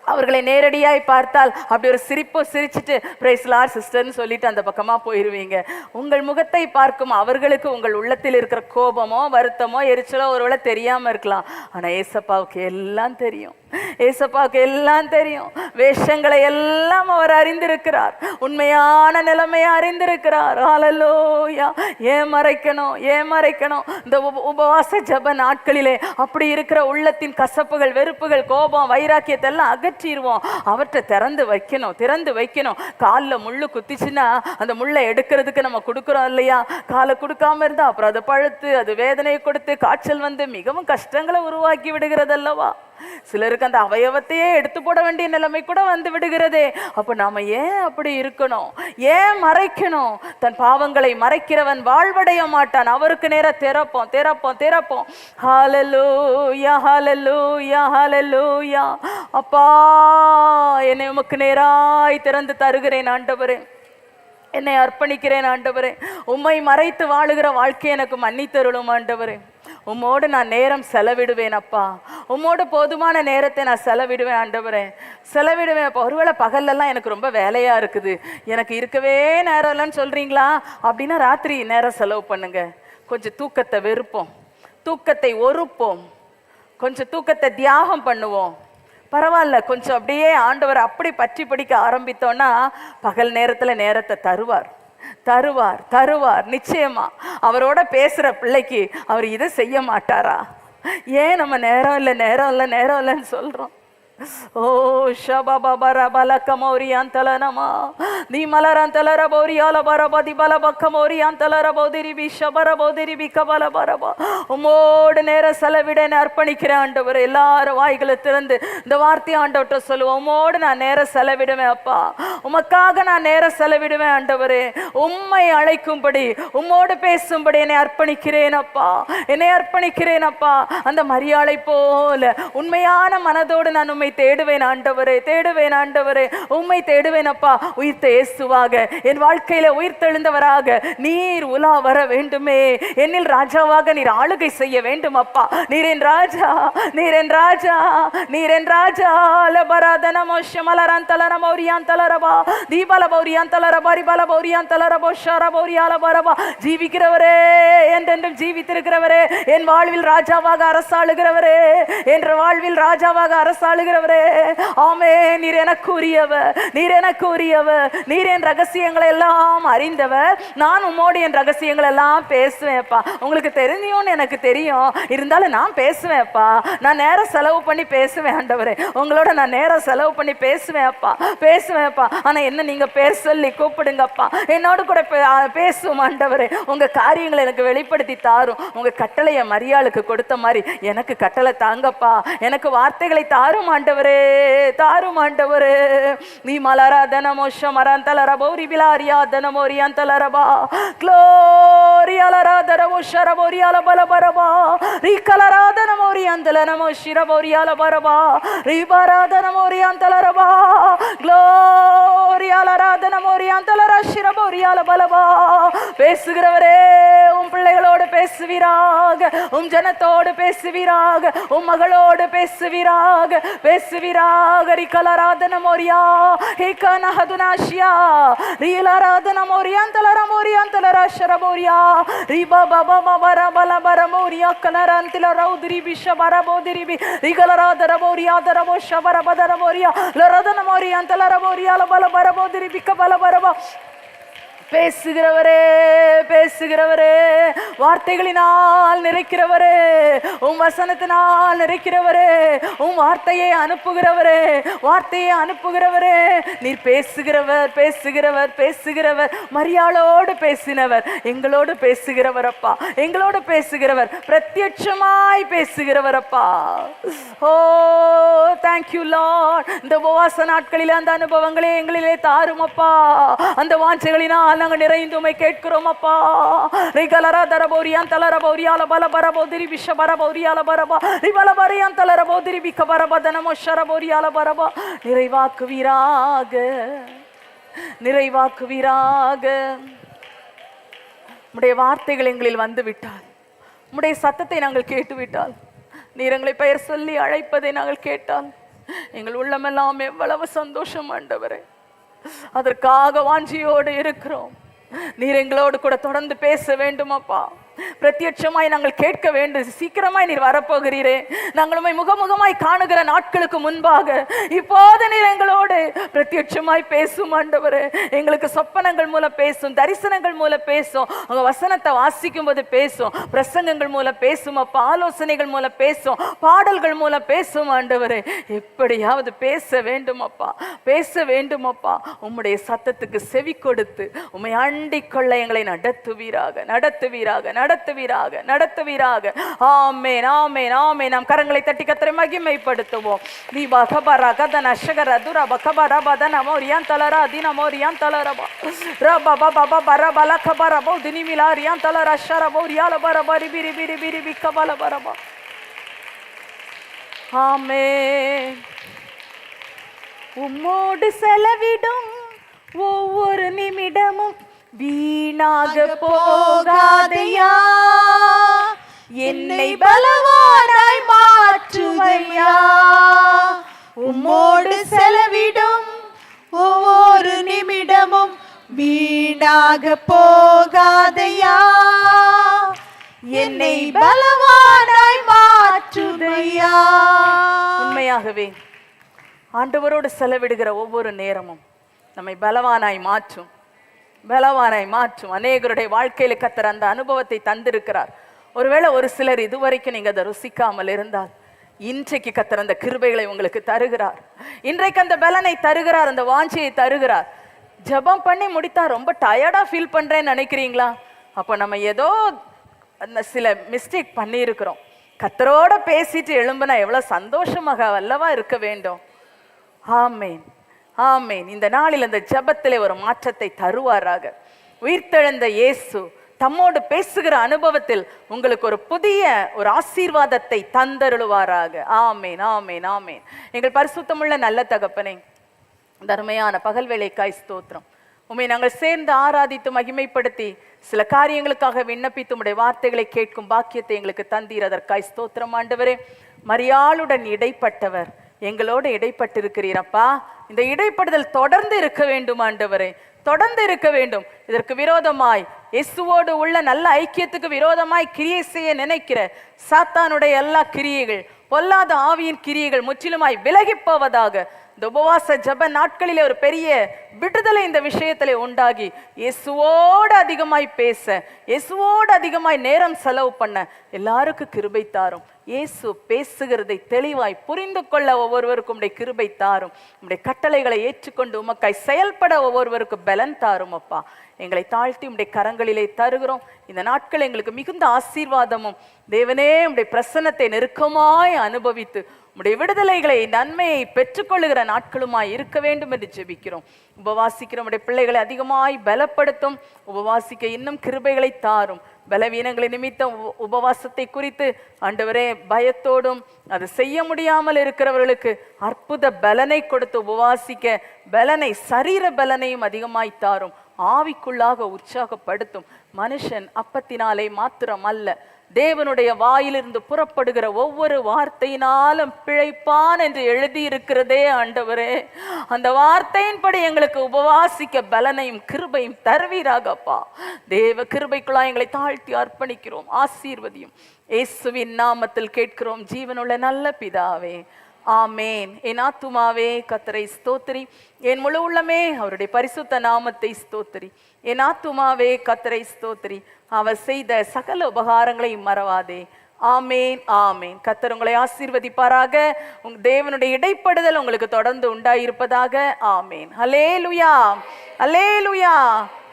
அவர்களை நேரடியாய் பார்த்தால் அப்படி ஒரு சிரிப்போ சிரிச்சுட்டு பிரைஸ் லார்ட் சிஸ்டர்னு சொல்லிட்டு அந்த பக்கமா போயிருவீங்க. உங்கள் முகத்தை பார்க்கும் அவர்களுக்கு உங்கள் உள்ளத்தில் இருக்கிற கோபமோ வருத்தமோ எரிச்சலோ ஒருவேளை தெரியாம இருக்கலாம். ஆனா ஏசப்பாவுக்கு எல்லாம் தெரியும். ஏசப்பாக்கு எல்லாம் தெரியும். வேஷங்களை எல்லாம் அவர் அறிந்திருக்கிறார். உண்மையான நிலைமையை அறிந்திருக்கிறார். ஹல்லேலூயா. ஏன் மறைக்கணும்? ஏன் மறைக்கணும்? இந்த உபவாச ஜெப நாட்களிலே அப்படி இருக்கிற உள்ளத்தின் கசப்புகள், வெறுப்புகள், கோபம், வைராக்கியத்தை எல்லாம் அகற்றிடுவோம். அவற்றை திறந்து வைக்கணும், திறந்து வைக்கணும். காலில் முள்ளு குத்திச்சுன்னா அந்த முள்ளை எடுக்கிறதுக்கு நம்ம கொடுக்குறோம் இல்லையா? காலை கொடுக்காம இருந்தா அப்புறம் அதை பழுத்து அது வேதனையை கொடுத்து காய்ச்சல் வந்து மிகவும் கஷ்டங்களை உருவாக்கி விடுகிறது அல்லவா? சிலருக்கு அந்த அவயவத்தையே எடுத்து போட வேண்டிய நிலைமை கூட வந்து விடுகிறதே. அப்ப நாம ஏன் அப்படி இருக்கணும்? ஏன் மறைக்கணும்? தன் பாவங்களை மறைக்கிறவன் வாழ்வடைய மாட்டான். அவருக்கு நேரா திறப்போம், திறப்போம், திறப்போம். ஹல்லேலூயா, ஹல்லேலூயா, ஹல்லேலூயா. அப்பா, என்னை உமக்கு நேராய் திறந்து தருகிறேன் ஆண்டவரே. என்னை அர்ப்பணிக்கிறேன் ஆண்டவரே. உம்மை மறைத்து வாழுகிற வாழ்க்கை எனக்கு மன்னித்தருளும் ஆண்டவரே. உம்மோடு நான் நேரம் செலவிடுவேன் அப்பா. உம்மோடு போதுமான நேரத்தை நான் செலவிடுவேன் ஆண்டவரே, செலவிடுவேன் அப்பா. ஒருவேளை பகல்லெல்லாம் எனக்கு ரொம்ப வேலையாக இருக்குது, எனக்கு இருக்கவே நேரம் இல்லைன்னு சொல்கிறீங்களா? அப்படின்னா ராத்திரி நேரம் செலவு பண்ணுங்க. கொஞ்சம் தூக்கத்தை வெறுப்போம், தூக்கத்தை ஒருப்போம், கொஞ்சம் தூக்கத்தை தியாகம் பண்ணுவோம். பரவாயில்ல, கொஞ்சம் அப்படியே ஆண்டவர் அப்படி பற்றி பிடிக்க ஆரம்பித்தோன்னா பகல் நேரத்தில் நேரத்தை தருவார், தருவார், தருவார். நிச்சயமா அவரோட பேசுற பிள்ளைக்கு அவர் இதை செய்ய மாட்டாரா? ஏன் நம்ம நேரம் இல்லை, நேரம் இல்லை, நேரம் இல்லைன்னு சொல்றோம்? ஓ ஷபபர பலக்கமோரியாந்தலனமா நீ மலரந்தலர போரியால பரபதி பலபக்கமோரியாந்தலர போதிரிபி ஷபர போதிரிபி கபல பரபா. உம்மோடு நேரம் செலவிட அர்ப்பணிக்கிறேன் ஆண்டவர். எல்லாரும் வாய்களை திறந்து இந்த வார்த்தையை ஆண்டவர்கிட்ட சொல்லுவோம். உம்மோடு நான் நேரம் செலவிடுவேன் அப்பா, உமக்காக நான் நேரம் செலவிடுவேன் ஆண்டவரே. உம்மை அழைக்கும்படி, உம்மோடு பேசும்படி என்னை அர்ப்பணிக்கிறேன் அப்பா, என்னை அர்ப்பணிக்கிறேன் அப்பா. அந்த மரியாளை போல உண்மையான மனதோடு நான் உம்மை தேடுவேன் ஆண்டவரே, தேடுவேன் ஆண்டவரே, உம்மை தேடுவேன் அப்பா. உயிர்த்த இயேசுவாக என் வாழ்க்கையில உயிர்த்தெழுந்தவராக நீர் உலா வர வேண்டுமே. என்னில் ராஜாவாக நீர் ஆளுகை செய்ய வேண்டும் அப்பா. நீர் என் ராஜா, நீர் என் ராஜா, நீர் என் ராஜா. லபராதனமோ ஷமலரந்தலரமோரியாந்தலரபா தீபலபௌரியாந்தலரபா ரிபலபௌரியாந்தலரபோ ஷரபௌரியாலபரபா. ஜீவிக்கிறவரே, என்றென்றும் ஜீவித்திருக்கிறவரே, என் வாழ்வில் ராஜாவாக அரசாளுகிறவரே, என்ற வாழ்வில் ராஜாவாக அரசாளுகிறவரே. ஆமே, நீர் எனக்கு உரியவர், நீர் எனக்கு உரியவர். நீர் என் ரகசியங்களை எல்லாம் அறிந்தவர். நான் உம்மோடு என் ரகசியங்கள் எல்லாம் பேசுவேன்ப்பா. உங்களுக்கு தெரிஞ்சும்னு எனக்கு தெரியும், இருந்தாலும் நான் பேசுவேன்ப்பா. நான் நேரம் செலவு பண்ணி பேசுவேன் ஆண்டவரே. உங்களோட நான் நேரம் செலவு பண்ணி பேசுவேன் அப்பா, பேசுவேன்ப்பா. ஆனா என்ன நீங்க பேச சொல்லி கூப்பிடுங்கப்பா. என்னோடு கூட பேசுவோம் ஆண்டவரே. உங்க காரியங்களை எனக்கு வெளிப்படுத்தி தாரும். உங்க கட்டளையை மரியாளுக்கு கொடுத்த மாதிரி எனக்கு கட்டளை தாங்கப்பா. எனக்கு வார்த்தைகளை தாரும் ஆண்டவரே, தாரும் ஆண்டவரே. நீ மலராதனமோ ஷமரந்தலரபோ ரிபிலாரியாதனமோ ரியாந்தலரபா க்ளோரியாலராதனமோ ஷரபோரியாலபலபரபா ரிகலராதனமோ ரியாந்தலனமோ ஷிரபோரியாலபரபா ரிபராதனமோ ரியாந்தலரபா க்ளோரியாலராதனமோ ரியாந்தலரா ஷிரபோரியாலபலபா. பேசுகிறவரே, உம் பிள்ளைகளோடு பேசுவீராக, உம் ஜனத்தோடு பேசுவீராக, உம் மகளோடு பேசுவீராக, பேசுவீராக. ரிகலராதன மோரியா ஹேகன ஹதுனாஷியா ரிலராதன மோரியாந்தலர மோரியாந்தலர ஷரபோரியா ரிபா பாபா பர பல பர மோரியா கனரந்தில ரௌத்ரி பிஷ பர போதிரிபி ரிகலராதர மோரியா தரபோ ஷபர பதர மோரியா லரதன மோரியாந்தலர மோரியா பல பர போதிரிபி கபல பரபா. பேசுகிறவரே, பேசுகிறவரே, வார்த்தைகளினால் நிறைக்கிறவரே, உம் வசனத்தினால் நிறைக்கிறவரே, உம் வார்த்தையை அனுப்புகிறவரே, வார்த்தையை அனுப்புகிறவரே. நீர் பேசுகிறவர், பேசுகிறவர், பேசுகிறவர். மரியாளோடு பேசினவர், எங்களோடு பேசுகிறவர் அப்பா, எங்களோடு பேசுகிறவர், பிரத்யட்சமாய் பேசுகிறவர் அப்பா. ஓ தேங்க்யூ லார்ட். இந்த உபவாச நாட்களில் அந்த அனுபவங்களே எங்களிலே தாரும் அப்பா. அந்த வாஞ்சைகளினால் நாங்கள் நிறைந்து உம்மை கேட்கிறோம் அப்பா. ரிகலரா தரபோரியான் தலரபோரியால பலபரபோதிரி விஷபரபோரியால பரபா ரிபலபரியான் தலரபோதிரி பிக்கபரபதனமோ ஷரபோரியால பரபா. நிறைவாக்குவீராக, நிறைவாக்குவீராக. உம்முடைய வார்த்தைகள் எங்களில் வந்து விட்டால், உம்முடைய சத்தத்தை நாங்கள் கேட்டுவிட்டால், நீர் எங்களை பெயர் சொல்லி அழைப்பதை நாங்கள் கேட்டால் எங்கள் உள்ளமெல்லாம் எவ்வளவு சந்தோஷம் ஆண்டவரே. அதற்காக வாஞ்சியோடு இருக்கிறோம். நீர் எங்களோடு கூட தொடர்ந்து பேச வேண்டும் அப்பா. பிரத்யட்சமாய் நாங்கள் கேட்க வேண்டும். சீக்கிரமாய் நீர் வரப்போகிறீரே, நாங்கள் உம்மை முகமுகமாய் காணுகிற நாட்களுக்கு முன்பாக இப்போது நீர் எங்களோடு பிரத்யட்சமாய் பேசும் ஆண்டவரே. எங்களுக்கு சொப்பனங்கள் மூலம் பேசும், தரிசனங்கள் மூலம் பேசும், உங்க வசனத்தை வாசிக்கும் போது பேசும், பிரசங்கங்கள் மூலம் பேசும் அப்பா, ஆலோசனைகள் மூலம் பேசும், பாடல்கள் மூலம் பேசும் ஆண்டவரே. எப்படியாவது பேச வேண்டும் அப்பா, பேச வேண்டும் அப்பா. உம்முடைய சத்தத்துக்கு செவி கொடுத்து உம்மை அண்டிக் கொள்ள எங்களை நடத்துவீராக, நடத்துவீராக, நடத்துவீராக, நடத்துவீராக. ஆமென், ஆமென், ஆமென். நாம் கரங்களை தட்டி கர்த்தரை மகிமைப்படுத்துவோம். தீபா கபரா கதன ஷகர துரா பகபரா பதன மோரியான் தலரா தின மோரியான் தலரபா ரபா பபா பரா பல கபரா போ தினி மிலா ரியான் தலரா ஷரா மோரியால பரபா ரிபி ரிபி ரிபி ரிபி கபல பரபா. ஆமென். உம்மோடு செலவிடும் ஒவ்வொரு நிமிடமும் வீணாக போகாதையா, என்னை பலவானாய் மாற்றுவையா. உம்மோடு செலவிடும் ஒவ்வொரு நிமிடமும் வீணாக போகாதையா, என்னை பலவானாய் மாற்றுவையா. உண்மையாகவே ஆண்டவரோடு செலவிடுகிற ஒவ்வொரு நேரமும் நம்மை பலவானாய் மாற்றும், பலவானாய் மாற்றும். அநேகருடைய வாழ்க்கையில கர்த்தர் அந்த அனுபவத்தை தந்திருக்கிறார். ஒருவேளை ஒரு சிலர் இதுவரைக்கும் நீங்க அதை ருசிக்காமல் இருந்தால் இன்றைக்கு கர்த்தர் அந்த கிருபைகளை உங்களுக்கு தருகிறார். இன்றைக்கு அந்த பலனை தருகிறார், அந்த வாஞ்சியை தருகிறார். ஜெபம் பண்ணி முடித்தா ரொம்ப டயர்டா ஃபீல் பண்றேன்னு நினைக்கிறீங்களா? அப்ப நம்ம ஏதோ சில மிஸ்டேக் பண்ணி இருக்கிறோம். கர்த்தரோட பேசிட்டு எழும்புனா எவ்வளவு சந்தோஷமாக அல்லவா இருக்க வேண்டும். ஆமென், ஆமென். இந்த நாளில் அந்த ஜெபத்திலே ஒரு மாற்றத்தை தருவாராக. உயிர்த்தெழுந்த இயேசு தம்மோடு பேசுகிற அனுபவத்தில் உங்களுக்கு ஒரு புதிய ஒரு ஆசீர்வாதத்தை தந்தருளுவாராக. ஆமென், ஆமென், ஆமென். எங்கள் பரிசுத்தமுள்ள நல்ல தகப்பனே, தர்மையான பகல் வேளைக்காய் ஸ்தோத்திரம். உம்மை நாங்கள் சேர்ந்து ஆராதித்து மகிமைப்படுத்தி சில காரியங்களுக்காக விண்ணப்பித்து உம்முடைய வார்த்தைகளை கேட்கும் பாக்கியத்தை எங்களுக்கு தந்தீர். அதற்காய் ஸ்தோத்திரம் ஆண்டவரே. மரியாளுடன் இடைப்பட்டவர் எங்களோடு இடைப்பட்டிருக்கிறீரப்பா. இந்த இடைப்படுதல் தொடர்ந்து இருக்க வேண்டும் ஆண்டவரே, தொடர்ந்து இருக்க வேண்டும். இதற்கு விரோதமாய் இயேசுவோடு உள்ள நல்ல ஐக்கியத்துக்கு விரோதமாய் கிரியை செய்ய நினைக்கிற சாத்தானுடைய எல்லா கிரியைகள், பொல்லாத ஆவியின் கிரியைகள் முற்றிலுமாய் விலகி போவதாக. இந்த உபவாச ஜெப நாட்களிலே ஒரு பெரிய விடுதலை இந்த விஷயத்திலே உண்டாகி இயேசுவோடு அதிகமாய் பேச, இயேசுவோடு அதிகமாய் நேரம் செலவு பண்ண எல்லாருக்கும் கிருபை தாரும். இயேசு பேசுகிறதை தெளிவாய் புரிந்து கொள்ள ஒவ்வொருவருக்கும் உம்முடைய கிருபை தாரும். உம்முடைய கட்டளைகளை ஏற்றுக்கொண்டு உமக்காய் செயல்பட ஒவ்வொருவருக்கும் பலன் தாரும் அப்பா. எங்களை தாழ்த்தி உம்முடைய கரங்களிலே தருகிறோம். இந்த நாட்கள் எங்களுக்கு மிகுந்த ஆசீர்வாதமும் தேவனே உம்முடைய பிரசன்னத்தை நெருக்கமாய் அனுபவித்து உம்முடைய விடுதலைகளை நன்மையை பெற்றுக்கொள்ளுகிற நாட்களுமாய் இருக்க வேண்டும் என்று ஜெபிக்கிறோம். உபவாசிக்கிற உம்முடைய பிள்ளைகளை அதிகமாய் பலப்படுத்தும். உபவாசிக்க இன்னும் கிருபைகளை தாரும். பலவீனங்களை நிமித்தம் உபவாசத்தை குறித்து ஆண்டவரே பயத்தோடும் அது செய்ய முடியாமல் இருக்கிறவர்களுக்கு அற்புத பலனை கொடுத்து உபவாசிக்க பலனை, சரீர பலனையும் அதிகமாய் தாரும். ஆவிக்குள்ளாக உற்சாகப்படுத்தும். மனுஷன் அப்பத்தினாலே மாத்திரம் அல்ல, தேவனுடைய வாயிலிருந்து புறப்படுகிற ஒவ்வொரு வார்த்தையினாலும் பிழைப்பான் என்று எழுதியிருக்கிறதே ஆண்டவரே. அந்த வார்த்தையின்படி எங்களுக்கு உபவாசிக்க பலனையும் கிருபையும் தருவீராகப்பா. தேவ கிருபைக்குள்ளாய் எங்களை தாழ்த்தி அர்ப்பணிக்கிறோம். ஆசீர்வதியும். இயேசுவின் நாமத்தில் கேட்கிறோம் ஜீவனுள்ள நல்ல பிதாவே, ஆமேன். என் ஆத்துமாவே கர்த்தரை ஸ்தோத்திரி, என் முழு உள்ளமே அவருடைய பரிசுத்த நாமத்தை ஸ்தோத்திரி. என் ஆத்துமாவே கர்த்தரை ஸ்தோத்திரி, அவர் செய்த சகல உபகாரங்களையும் மறவாதே. ஆமேன், ஆமேன். கர்த்தர் உங்களை ஆசீர்வதிப்பாராக. தேவனுடைய இடைப்படுதல் உங்களுக்கு தொடர்ந்து உண்டாயிருப்பதாக. ஆமேன். ஹல்லேலூயா, ஹல்லேலூயா,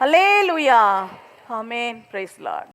ஹல்லேலூயா. ஆமேன். Praise the Lord.